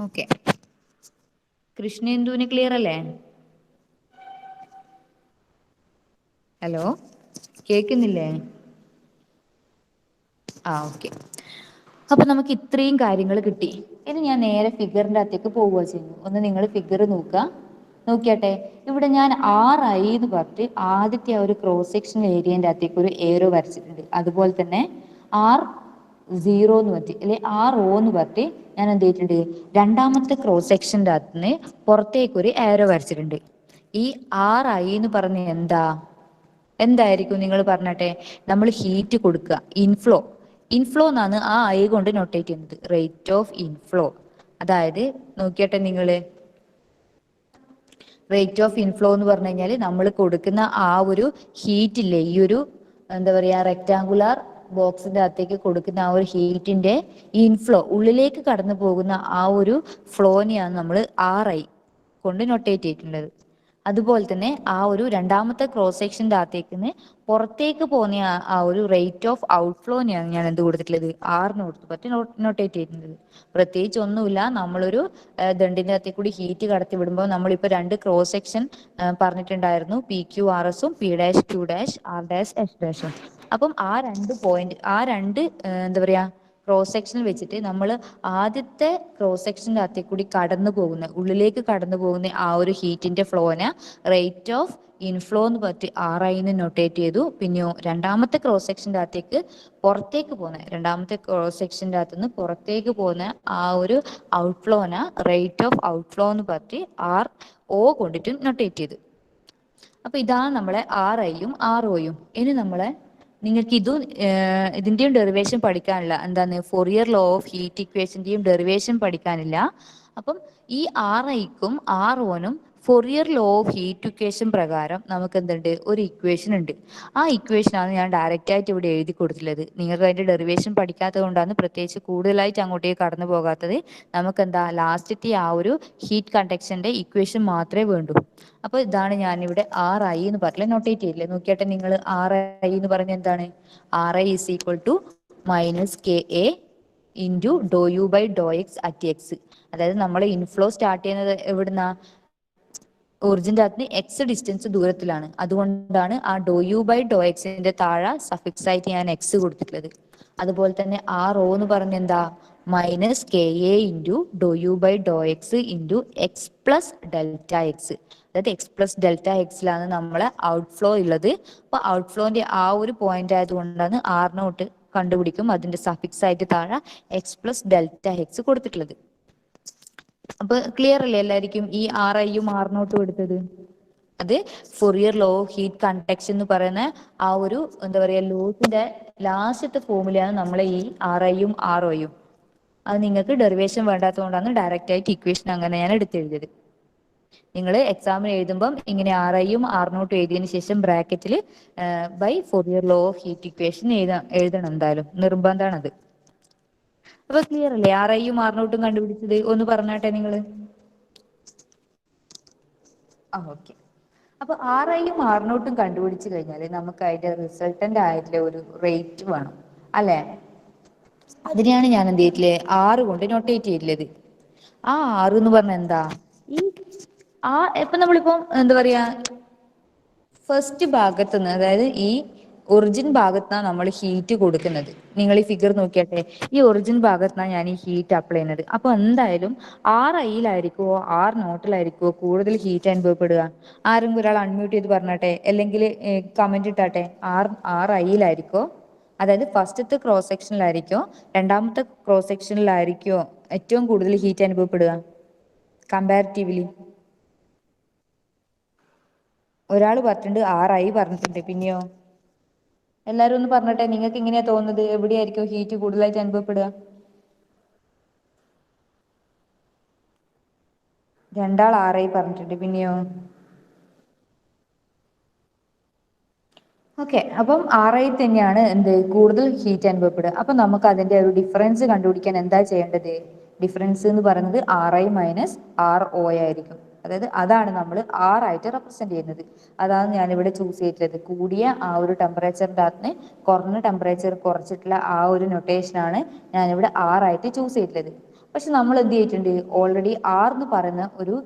ഓക്കെ, കൃഷ്ണേന്ദുവിന് ക്ലിയർ അല്ലേ? ഹലോ, കേൾക്കുന്നില്ലേ? ഓക്കെ. അപ്പൊ നമുക്ക് ഇത്രയും കാര്യങ്ങൾ കിട്ടി. ഇനി ഞാൻ നേരെ ഫിഗറിന്റെ അകത്തേക്ക് പോവുക ചെയ്യുന്നു. ഒന്ന് നിങ്ങൾ ഫിഗർ നോക്കുക, നോക്കിയാട്ടെ. ഇവിടെ ഞാൻ RI എന്ന് പറഞ്ഞിട്ട് ആദ്യത്തെ ആ ഒരു ക്രോസ് സെക്ഷൻ ഏരിയന്റെ അകത്തേക്ക് ഒരു ഏറോ വരച്ചിട്ടുണ്ട്. അതുപോലെ തന്നെ R0 എന്ന് പറഞ്ഞിട്ട് അല്ലെ RO എന്ന് പറഞ്ഞിട്ട് ഞാൻ എന്ത് ചെയ്തിട്ടുണ്ട്? രണ്ടാമത്തെ ക്രോസ് സെക്ഷന്റെ അകത്തുനിന്ന് പുറത്തേക്ക് ഒരു ഏറോ വരച്ചിട്ടുണ്ട്. ഈ RI എന്ന് പറഞ്ഞ എന്തായിരിക്കും നിങ്ങൾ പറഞ്ഞട്ടെ? നമ്മൾ ഹീറ്റ് കൊടുക്കുക, ഇൻഫ്ലോ എന്നാണ് ആ ഐ കൊണ്ട് നൊട്ടേറ്റ് ചെയ്യുന്നത്. റേറ്റ് ഓഫ് ഇൻഫ്ലോ, അതായത് നോക്കിയട്ടെ നിങ്ങൾ, റേറ്റ് ഓഫ് ഇൻഫ്ലോ എന്ന് പറഞ്ഞു കഴിഞ്ഞാൽ നമ്മൾ കൊടുക്കുന്ന ആ ഒരു ഹീറ്റ് ഇല്ലേ, ഈ ഒരു എന്താ പറയാ റെക്ടാങ്കുലാർ ബോക്സിന്റെ അകത്തേക്ക് കൊടുക്കുന്ന ആ ഒരു ഹീറ്റിന്റെ ഇൻഫ്ലോ, ഉള്ളിലേക്ക് കടന്നു പോകുന്ന ആ ഒരു ഫ്ലോനെയാണ് നമ്മൾ RI കൊണ്ട് നൊട്ടേറ്റ് ചെയ്തിട്ടുള്ളത്. അതുപോലെ തന്നെ ആ ഒരു രണ്ടാമത്തെ ക്രോസ് സെക്ഷൻ്റെ അകത്തേക്ക് പുറത്തേക്ക് പോകുന്ന ആ ഒരു റേറ്റ് ഓഫ് ഔട്ട്ഫ്ലോനെയാണ് ഞാൻ എന്ത് കൊടുത്തിട്ടുള്ളത്? ആറിന് കൊടുത്ത് പറ്റി നൊട്ടേറ്റ് ചെയ്തിട്ടുള്ളത്. പ്രത്യേകിച്ച് ഒന്നുമില്ല, നമ്മളൊരു ദണ്ടിന്റെ അകത്തേക്ക് കൂടി ഹീറ്റ് കടത്തി വിടുമ്പോൾ നമ്മളിപ്പോൾ രണ്ട് ക്രോസ് സെക്ഷൻ പറഞ്ഞിട്ടുണ്ടായിരുന്നു, PQRS P', Q', R', S'. അപ്പം ആ രണ്ട് പോയിന്റ്, ആ രണ്ട് എന്താ പറയാ ക്രോസ് സെക്ഷനിൽ വെച്ചിട്ട് നമ്മൾ ആദ്യത്തെ ക്രോസ് സെക്ഷൻ്റെ അകത്തേക്ക് കൂടി കടന്നു പോകുന്ന, ഉള്ളിലേക്ക് കടന്നു പോകുന്ന ആ ഒരു ഹീറ്റിന്റെ ഫ്ലോനെ റേറ്റ് ഓഫ് ഇൻഫ്ലോ എന്ന് പറ്റി RI നൊട്ടേറ്റ് ചെയ്തു. പിന്നെയോ രണ്ടാമത്തെ ക്രോസ് സെക്ഷൻ്റെ അകത്തേക്ക് പുറത്തേക്ക് പോകുന്ന, രണ്ടാമത്തെ ക്രോസ് സെക്ഷൻ്റെ അകത്തുനിന്ന് പുറത്തേക്ക് പോകുന്ന ആ ഒരു ഔട്ട്ഫ്ലോനെ റേറ്റ് ഓഫ് ഔട്ട്ഫ്ലോ എന്ന് പറ്റി RO കൊണ്ടിട്ട് നൊട്ടേറ്റ് ചെയ്തു. അപ്പൊ ഇതാണ് നമ്മളെ RIയും ROയും. ഇനി നമ്മളെ നിങ്ങൾക്ക് ഇതിന്റെയും ഡെറിവേഷൻ പഠിക്കാനില്ല. എന്താണ്? ഫോറിയർ ലോ ഓഫ് ഹീറ്റ് ഇക്വേഷന്റെയും ഡെറിവേഷൻ പഠിക്കാനില്ല. അപ്പം ഈ RIക്കും ROനും Fourier law of heat equation പ്രകാരം നമുക്ക് എന്തുണ്ട്? ഒരു ഇക്വേഷൻ ഉണ്ട്. ആ ഇക്വേഷനാണ് ഞാൻ ഡയറക്റ്റ് ആയിട്ട് ഇവിടെ എഴുതി കൊടുത്തിട്ടുള്ളത്. നിങ്ങൾക്ക് അതിന്റെ ഡെറിവേഷൻ പഠിക്കാത്തത് കൊണ്ടാണ് പ്രത്യേകിച്ച് കൂടുതലായിട്ട് അങ്ങോട്ടേക്ക് കടന്നു പോകാത്തത്. നമുക്ക് എന്താ ലാസ്റ്റത്തെ ആ ഒരു ഹീറ്റ് കണ്ടക്ഷന്റെ ഇക്വേഷൻ മാത്രമേ വേണ്ടൂ. അപ്പൊ ഇതാണ് ഞാനിവിടെ RI എന്ന് പറഞ്ഞില്ല നൊട്ടേറ്റ് ചെയ്തില്ലേ. നോക്കിയാട്ടെ നിങ്ങൾ, RI എന്ന് പറഞ്ഞ എന്താണ്? RI is equal to -KA into Dr U by Dr X at X. അതായത് നമ്മൾ ഇൻഫ്ലോ സ്റ്റാർട്ട് ചെയ്യുന്നത് എവിടുന്നാ? ഒറിജിൻ്റെ അകത്ത് എക്സ് ഡിസ്റ്റൻസ് ദൂരത്തിലാണ്. അതുകൊണ്ടാണ് ആ ഡോ യു ബൈ ഡോ എക്സിന്റെ താഴെ സഫിക്സ് ആയിട്ട് ഞാൻ എക്സ് കൊടുത്തിട്ടുള്ളത്. അതുപോലെ തന്നെ RO എന്ന് പറഞ്ഞ എന്താ? -KA into Dr U by Dr X into X plus delta X. അതായത് എക്സ് പ്ലസ് ഡെൽറ്റ എക്സിലാണ് നമ്മളെ ഔട്ട്ഫ്ലോ ഉള്ളത്. അപ്പൊ ഔട്ട്ഫ്ലോന്റെ ആ ഒരു പോയിന്റ് ആയതുകൊണ്ടാണ് R0 കണ്ടുപിടിക്കും അതിന്റെ സഫിക്സ് ആയിട്ട് താഴെ എക്സ് പ്ലസ് ഡെൽറ്റ എക്സ് കൊടുത്തിട്ടുള്ളത്. അപ്പൊ ക്ലിയർ അല്ലേ എല്ലാവർക്കും ഈ RIയും R0 എടുത്തത്? അത് Fourier law of heat conduction എന്ന് പറയുന്ന ആ ഒരു എന്താ പറയാ ലോസിന്റെ ലാസ്റ്റത്തെ ഫോമുലയാണ് നമ്മളെ ഈ RIയും ROയും. അത് നിങ്ങൾക്ക് ഡെറിവേഷൻ വേണ്ടാത്തതുകൊണ്ടാണ് ഡയറക്റ്റ് ആയിട്ട് ഇക്വേഷൻ അങ്ങനെ ഞാൻ എടുത്തെഴുതിയത്. നിങ്ങൾ എക്സാമിന് എഴുതുമ്പം ഇങ്ങനെ RIയും R0 എഴുതിയതിനു ശേഷം ബ്രാക്കറ്റിൽ by Fourier law of heat equation എഴുതണം, എന്തായാലും നിർബന്ധമാണത്. അപ്പൊ ക്ലിയർ അല്ലേ RIയും R0 കണ്ടുപിടിച്ചത്? ഒന്ന് പറഞ്ഞാട്ടെ നിങ്ങൾ. ഓക്കെ. അപ്പൊ RIയും R0 കണ്ടുപിടിച്ചു കഴിഞ്ഞാൽ നമുക്ക് അതിന്റെ റിസൾട്ടന്റ് ആയിട്ടുള്ള ഒരു റേറ്റ് വേണം അല്ലെ? അതിനെയാണ് ഞാൻ എന്ത് ചെയ്തിട്ടില്ലേ? R കൊണ്ട് നൊട്ടേറ്റ് ചെയ്തിട്ടുള്ളത്. ആ R എന്ന് പറഞ്ഞ എന്താ? ഈ ഇപ്പൊ നമ്മളിപ്പം എന്താ പറയാ ഫസ്റ്റ് ഭാഗത്തുനിന്ന്, അതായത് ഈ ഒറിജിൻ ഭാഗത്താണ് നമ്മൾ ഹീറ്റ് കൊടുക്കുന്നത്. നിങ്ങൾ ഈ ഫിഗർ നോക്കിയാട്ടെ, ഈ ഒറിജിൻ ഭാഗത്താണ് ഞാൻ ഈ ഹീറ്റ് അപ്ലൈ ചെയ്യുന്നത്. അപ്പൊ എന്തായാലും R I R0 കൂടുതൽ ഹീറ്റ് അനുഭവപ്പെടുക? ആരെങ്കിലും ഒരാൾ അൺമ്യൂട്ട് ചെയ്ത് പറഞ്ഞാട്ടെ, അല്ലെങ്കിൽ കമന്റ് ഇട്ടാട്ടെ. RI അതായത് ഫസ്റ്റത്തെ ക്രോസ് സെക്ഷനിലായിരിക്കോ രണ്ടാമത്തെ ക്രോസ് സെക്ഷനിലായിരിക്കോ ഏറ്റവും കൂടുതൽ ഹീറ്റ് അനുഭവപ്പെടുക കമ്പാരിറ്റീവ്ലി? ഒരാൾ പറഞ്ഞിട്ടുണ്ട് RI പറഞ്ഞിട്ടുണ്ട്. പിന്നെയോ എല്ലാരും ഒന്ന് പറഞ്ഞിട്ടെ, നിങ്ങൾക്ക് എങ്ങനെയാ തോന്നുന്നത്, എവിടെയായിരിക്കും ഹീറ്റ് കൂടുതലായിട്ട് അനുഭവപ്പെടുക? രണ്ടാൾ RI പറഞ്ഞിട്ടുണ്ട്. പിന്നെയോ ഓക്കെ. അപ്പം RI തന്നെയാണ് എന്ത് കൂടുതൽ ഹീറ്റ് അനുഭവപ്പെടുക. അപ്പൊ നമുക്ക് അതിന്റെ ഒരു ഡിഫറൻസ് കണ്ടുപിടിക്കാൻ എന്താ ചെയ്യേണ്ടത്? ഡിഫറൻസ് എന്ന് പറയുന്നത് RI മൈനസ് RO ആയിരിക്കും. അതായത് അതാണ് നമ്മൾ R ആയിട്ട് റെപ്രസെന്റ് ചെയ്യുന്നത്. അതാണ് ഞാനിവിടെ ചൂസ് ചെയ്തിട്ടുള്ളത്. കൂടിയ ആ ഒരു ടെമ്പറേച്ചറിന്റെ അകത്ത് കുറഞ്ഞ ടെമ്പറേച്ചർ കുറച്ചിട്ടുള്ള ആ ഒരു നൊട്ടേഷനാണ് ഞാനിവിടെ R ആയിട്ട് ചൂസ് ചെയ്തിട്ടുള്ളത്. പക്ഷെ നമ്മൾ എന്ത് ചെയ്തിട്ടുണ്ട്, ഓൾറെഡി R എന്ന് പറയുന്ന ഒരു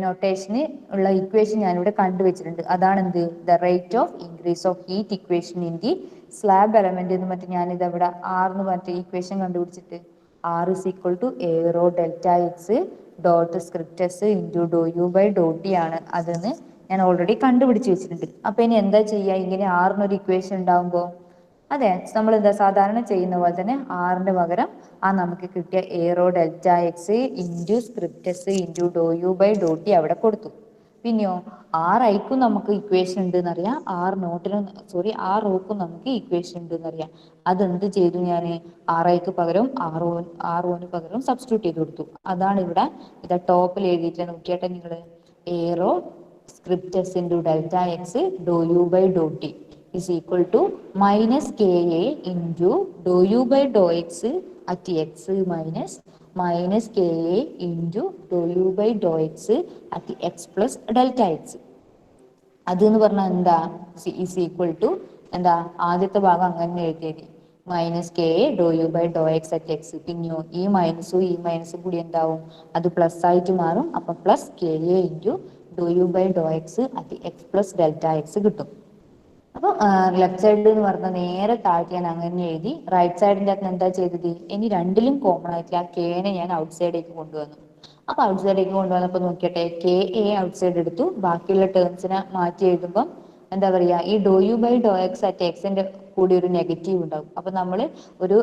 നൊട്ടേഷന് ഉള്ള ഇക്വേഷൻ ഞാനിവിടെ കണ്ടുവച്ചിട്ടുണ്ട്. അതാണ് എന്ത്, the rate of increase of heat equation in the slab element എന്ന് മറ്റേ ഞാനിത് ഇവിടെ R എന്ന് പറഞ്ഞ ഇക്വേഷൻ കണ്ടുപിടിച്ചിട്ട് R is equal to A rho delta x dot script S into Dr U by Dr T ആണ് അതെന്ന് ഞാൻ ഓൾറെഡി കണ്ടുപിടിച്ച് വെച്ചിട്ടുണ്ട്. അപ്പൊ ഇനി എന്താ ചെയ്യുക, ഇങ്ങനെ ആറിനൊരു ഇക്വേഷൻ ഉണ്ടാകുമ്പോൾ അതെ നമ്മൾ എന്താ സാധാരണ ചെയ്യുന്ന പോലെ തന്നെ ആറിന്റെ പകരം ആ നമുക്ക് കിട്ടിയ A rho delta X into script S into Dr U by Dr T അവിടെ കൊടുത്തു. പിന്നെയോ RI നമുക്ക് ഇക്വേഷൻ ഉണ്ട് എന്നറിയാം, ROക്കും നമുക്ക് ഇക്വേഷൻ ഉണ്ട് എന്നറിയാം. അതെന്ത് ചെയ്തു, ഞാൻ RIക്ക് പകരം ROന് പകരം സബ്സ്റ്റിറ്റ്യൂട്ട് ചെയ്ത് കൊടുത്തു. അതാണ് ഇവിടെ ഇതാ ടോപ്പിൽ എഴുതിയിട്ട് നോക്കിയാട്ടെ നിങ്ങൾ, A rho script S into delta x do U by Dr t is equal to minus KA into dou u by dou x at x minus KA into dou u by dou x at x plus delta x. അത് എന്ന് പറഞ്ഞാൽ എന്താ, is equal to എന്താ, ആദ്യത്തെ ഭാഗം അങ്ങനെ എഴുതിയത് minus K A doh U by Dr X at X. പിന്നെയോ ഈ മൈനസും കൂടി എന്താവും, അത് പ്ലസ് ആയിട്ട് മാറും. അപ്പൊ plus K A into Dr U by Dr X at X plus delta X കിട്ടും. അപ്പൊ ലെഫ്റ്റ് സൈഡിൽ എന്ന് പറഞ്ഞ നേരെ താഴ്ത്തി ഞാൻ അങ്ങനെ എഴുതി. റൈറ്റ് സൈഡിന്റെ അകത്ത് എന്താ ചെയ്തത്, ഇനി രണ്ടിലും കോമൺ ആയിട്ട് ആ കെനെ ഞാൻ ഔട്ട് സൈഡേക്ക് കൊണ്ടുവന്നു. അപ്പൊ ഔട്ട് സൈഡേക്ക് കൊണ്ടുവന്നപ്പോ നോക്കിയട്ടെ, കെ എ ഔട്ട് സൈഡ് എടുത്തു, ബാക്കിയുള്ള ടേംസിനെ മാറ്റി എഴുതുമ്പോൾ എന്താ പറയാ, ഈ do U by Dr X at എക്സിന്റെ കൂടി ഒരു നെഗറ്റീവ് ഉണ്ടാവും. അപ്പൊ നമ്മൾ ഒരു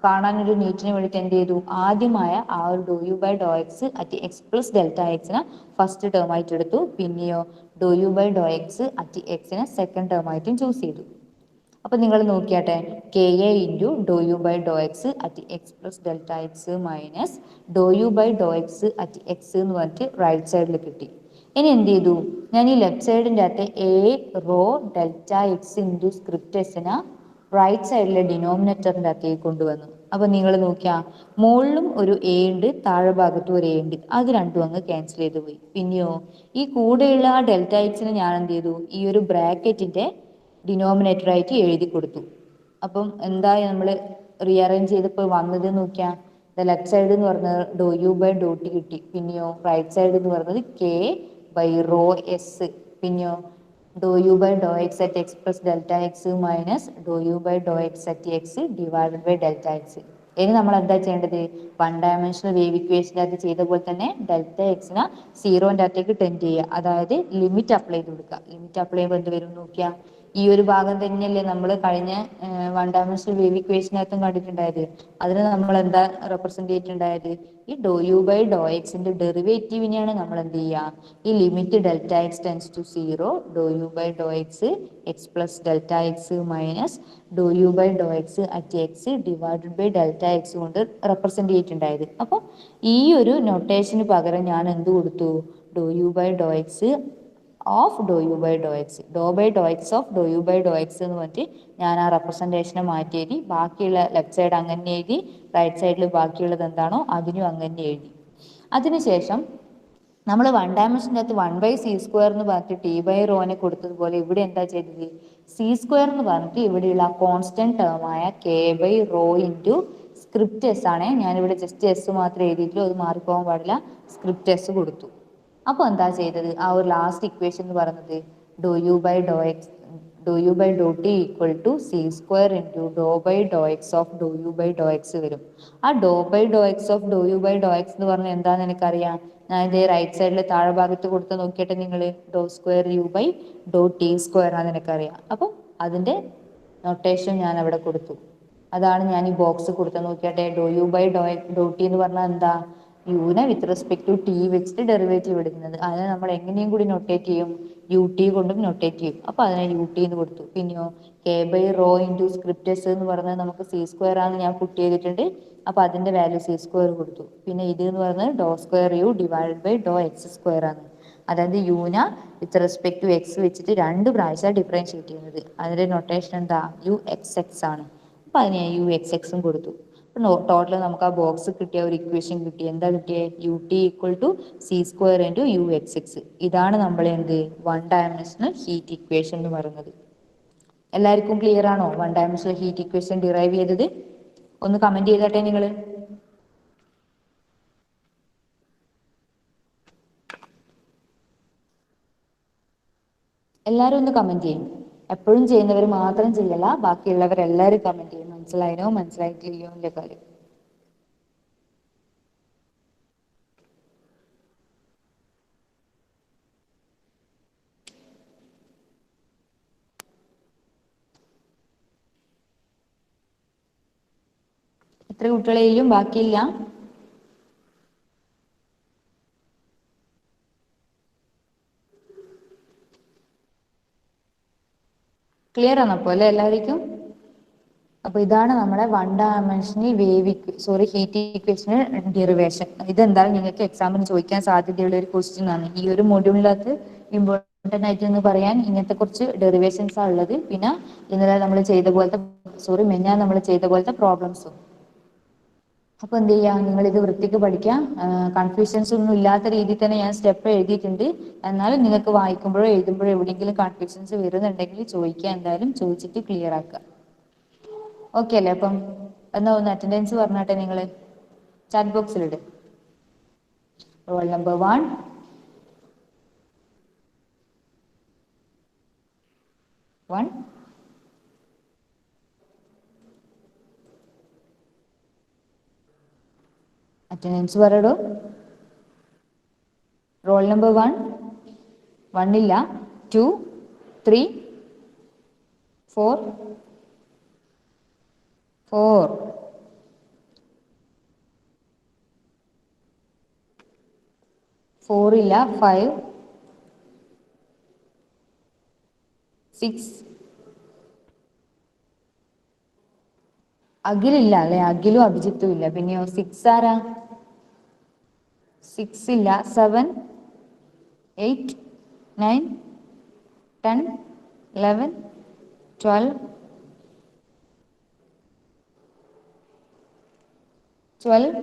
കാണാനൊരു നീറ്റിന് വേണ്ടിയിട്ട് എന്ത് ചെയ്തു, ആദ്യമായ ആ ഒരു do U by Dr X at X plus delta എക്സിനെ ഫസ്റ്റ് ടേം ആയിട്ട് എടുത്തു. പിന്നെയോ do U by Dr X at എക്സിനെ സെക്കൻഡ് ടേം ആയിട്ടും ചൂസ് ചെയ്തു. അപ്പൊ നിങ്ങൾ നോക്കിയാട്ടെ, K A into Dr U by Dr X at X plus delta x minus do U by Dr X at x എന്ന് പറഞ്ഞിട്ട് റൈറ്റ് സൈഡിൽ കിട്ടി. ഇനി എന്ത് ചെയ്തു, ഞാൻ ഈ ലെഫ്റ്റ് സൈഡിന്റെ അകത്ത് A rho delta X into script എസിനെ റൈറ്റ് സൈഡിലെ ഡിനോമിനേറ്ററിന്റെ അകത്തേക്ക് കൊണ്ടുവന്നു. അപ്പൊ നിങ്ങൾ നോക്കിയാ മുകളിലും ഒരു എ ഉണ്ട്, താഴെ ഭാഗത്തും ഒരു എ ഉണ്ട്, അത് രണ്ടും അങ്ങ് ക്യാൻസൽ ചെയ്ത് പോയി. പിന്നെയോ ഈ കൂടെയുള്ള ആ ഡെൽറ്റ എക്സിനെ ഞാൻ എന്ത് ചെയ്തു, ഈ ഒരു ബ്രാക്കറ്റിന്റെ ഡിനോമിനേറ്റർ ആയിട്ട് എഴുതി കൊടുത്തു. അപ്പം എന്താ നമ്മൾ റീഅറേഞ്ച് ചെയ്തപ്പോൾ വന്നത് നോക്കിയാ, ലെഫ്റ്റ് സൈഡ് എന്ന് പറഞ്ഞത് ഡോ യു ബൈ ഡോ ടി കിട്ടി. പിന്നെയോ റൈറ്റ് സൈഡ് എന്ന് പറഞ്ഞത് കെ ബൈ റോ എസ്. പിന്നെയോ do U by Dr X at X plus delta x minus do U by Dr X at x divided by delta x. ഇനി നമ്മൾ എന്താ ചെയ്യേണ്ടത്, വൺ ഡയമെൻഷണൽ വേവ് ഇക്വേഷൻ്റെ അകത്ത് ചെയ്ത പോലെ തന്നെ ഡെൽറ്റ എക്സിനെ സീറോന്റെ അകത്തേക്ക് ടെൻഡ് ചെയ്യുക. അതായത് ലിമിറ്റ് അപ്ലൈ ചെയ്ത് കൊടുക്കുക. ലിമിറ്റ് അപ്ലൈ ചെയ്യുമ്പോൾ എന്ത് വരും നോക്കിയാൽ, ഈ ഒരു ഭാഗം തന്നെയല്ലേ നമ്മൾ കഴിഞ്ഞ വൺ ഡയമെൻഷണൽ വേവ് ഇക്വേഷനകത്തും കണ്ടിട്ടുണ്ടായത്. അതിന് നമ്മൾ എന്താ റെപ്രസെന്റ് ചെയ്തിട്ടുണ്ടായത്, ഈ ഡോ യു ബൈ ഡോ എക്സിന്റെ ഡെറിവേറ്റീവിനെയാണ് നമ്മൾ എന്ത് ചെയ്യുക, ഈ limit delta x tends to zero do U by Dr x x plus delta x minus do U by Dr X at x divided by delta x കൊണ്ട് റെപ്രസെന്റ് ചെയ്തിട്ടുണ്ടായത്. അപ്പൊ ഈ ഒരു നൊട്ടേഷന് പകരം ഞാൻ എന്ത് കൊടുത്തു, do U by Dr x of do U by Dr x, do by Dr x of do U by Dr x എന്ന് പറഞ്ഞിട്ട് ഞാൻ ആ റെപ്രസെന്റേഷനെ മാറ്റി എഴുതി. ബാക്കിയുള്ള ലെഫ്റ്റ് സൈഡ് അങ്ങനെ എഴുതി, റൈറ്റ് സൈഡിൽ ബാക്കിയുള്ളത് എന്താണോ അതിനും അങ്ങനെ എഴുതി. അതിനുശേഷം നമ്മൾ വൺ ഡയമെൻഷൻ്റെ അകത്ത് വൺ ബൈ സി സ്ക്വയർ എന്ന് പറഞ്ഞിട്ട് ടി ബൈ റോനെ കൊടുത്തതുപോലെ ഇവിടെ എന്താ ചെയ്തത്, സി സ്ക്വയർ എന്ന് പറഞ്ഞിട്ട് ഇവിടെയുള്ള കോൺസ്റ്റന്റ് ടേം ആയ K by rho into script S ആണ്. ഞാനിവിടെ ജസ്റ്റ് എസ് മാത്രമേ എഴുതിയിട്ടുള്ളൂ, അത് മാറിപ്പോകാൻ പാടില്ല, സ്ക്രിപ്റ്റ് എസ് കൊടുത്തു. അപ്പൊ എന്താ ചെയ്തത്, ആ ഒരു ലാസ്റ്റ് ഇക്വേഷൻ എന്ന് പറയുന്നത് do U by Dr x do U by Dr t equal to C square into do by Dr x of do U by Dr x വരും. ആ do by Dr x of do U by Dr x എന്ന് പറഞ്ഞാൽ എന്താണെന്ന് എനിക്കറിയാം. ഞാൻ ഇതേ റൈറ്റ് സൈഡിൽ താഴെ ഭാഗത്ത് കൊടുത്ത് നോക്കിയിട്ട് നിങ്ങൾ do square u by Dr t square ആണെന്ന് എനിക്കറിയാം. അപ്പം അതിന്റെ നൊട്ടേഷൻ ഞാൻ അവിടെ കൊടുത്തു. അതാണ് ഞാൻ ഈ ബോക്സ് കൊടുത്ത് നോക്കിയാട്ടെ. ഡോ യു ബൈ ഡോ ടി എന്ന് പറഞ്ഞാൽ എന്താ, യുനെ വിത്ത് റെസ്പെക്ട് ടു ടി വെച്ചിട്ട് ഡെറിവേറ്റീവ് എടുക്കുന്നത്. അതിനെ നമ്മൾ എങ്ങനെയും കൂടി നൊട്ടേറ്റ് ചെയ്യും, യു ടി കൊണ്ടും നൊട്ടേറ്റ് ചെയ്യും. അപ്പൊ അതിനെ യു ടി എന്ന് കൊടുത്തു. പിന്നെയോ K by rho into script S എന്ന് പറഞ്ഞാൽ നമുക്ക് സി സ്ക്വയർ ആണെന്ന് ഞാൻ പുട്ട് ചെയ്തിട്ടുണ്ട്. അപ്പൊ അതിന്റെ വാല്യൂ സി സ്ക്വയർ കൊടുത്തു. പിന്നെ ഇത് എന്ന് പറയുന്നത് do square u divide by Dr x square ആണ്. അതായത് യുന വിത്ത് റെസ്പെക്ട് ടു എക്സ് വെച്ചിട്ട് 2 പ്രാവശ്യം ഡിഫറൻഷിയേറ്റ് ചെയ്യുന്നത്. അതിന്റെ നൊട്ടേഷൻ എന്താ, യു എക്സ് എക്സ് ആണ്. അപ്പൊ അതിനെ യു എക്സ് എക്സും കൊടുത്തു. ടോട്ടൽ നമുക്ക് ആ ബോക്സ് കിട്ടിയ ഒരു ഇക്വേഷൻ കിട്ടി. എന്താ കിട്ടിയേ, U T equal to C square into U X X. ഇതാണ് നമ്മൾ എന്ത് വൺ ഡയമെൻഷണൽ ഹീറ്റ് ഇക്വേഷൻ എന്ന് പറയുന്നത്. എല്ലാവർക്കും ക്ലിയർ ആണോ one dimensional heat equation derive ചെയ്തത്? ഒന്ന് കമന്റ് ചെയ്തട്ടെ നിങ്ങൾ. എല്ലാവരും ഒന്ന് കമന്റ് ചെയ്യും. എപ്പോഴും ചെയ്യുന്നവർ മാത്രം ചെയ്യല, ബാക്കിയുള്ളവരെല്ലാവരും കമന്റ് ചെയ്യും. മനസ്സിലായിനോ മനസ്സിലായിട്ടില്ലയോ എന്റെ കാര്യം. എത്ര കുട്ടികളെയും ബാക്കിയില്ല? ക്ലിയർ ആണ് അപ്പോൾ അല്ലെ എല്ലാവർക്കും? അപ്പൊ ഇതാണ് നമ്മുടെ one dimensional heat equation derivation. ഇതെന്തായാലും നിങ്ങൾക്ക് എക്സാമിന് ചോദിക്കാൻ സാധ്യതയുള്ള ഒരു ക്വസ്റ്റ്യൻ ആണ്. ഈ ഒരു മൊഡ്യൂളിനകത്ത് ഇമ്പോർട്ടന്റ് ആയിട്ട് എന്ന് പറയാൻ ഇങ്ങനത്തെ കുറച്ച് ഡെറിവേഷൻസ് ആണ് ഉള്ളത്. പിന്നെ ഇന്നലെ നമ്മൾ ചെയ്ത പോലത്തെ മെഞ്ഞാൻ നമ്മൾ ചെയ്ത പോലത്തെ പ്രോബ്ലംസും. അപ്പൊ എന്ത് ചെയ്യാം, നിങ്ങൾ ഇത് വൃത്തിക്ക് പഠിക്കാം. കൺഫ്യൂഷൻസ് ഒന്നും ഇല്ലാത്ത രീതിയിൽ തന്നെ ഞാൻ സ്റ്റെപ്പ് എഴുതിയിട്ടുണ്ട്. എന്നാലും നിങ്ങൾക്ക് വായിക്കുമ്പോഴോ എഴുതുമ്പോഴോ എവിടെയെങ്കിലും കൺഫ്യൂഷൻസ് വരുന്നുണ്ടെങ്കിൽ ചോദിക്കുക. എന്തായാലും ചോദിച്ചിട്ട് ക്ലിയർ ആക്കുക. ഓക്കെ അല്ലേ? അപ്പം എന്നാ ഒന്ന് അറ്റൻഡൻസ് പറഞ്ഞാട്ടെ നിങ്ങൾ ചാറ്റ് ബോക്സിലിട്. റോൾ നമ്പർ 1, 1, അറ്റൻഡൻസ് പറയടോ. റോൾ നമ്പർ 1, 1 ഇല്ല, 2, 3, 4, 4, 4 ഇല്ല, 5, 6, അഖിലില്ല അല്ലെ? അഖിലും അഭിജിത്തും ഇല്ല. പിന്നെയോ 6 ആരാ? 6 ഇല്ല, 7, 8, 9, 10, 11, 12, 12,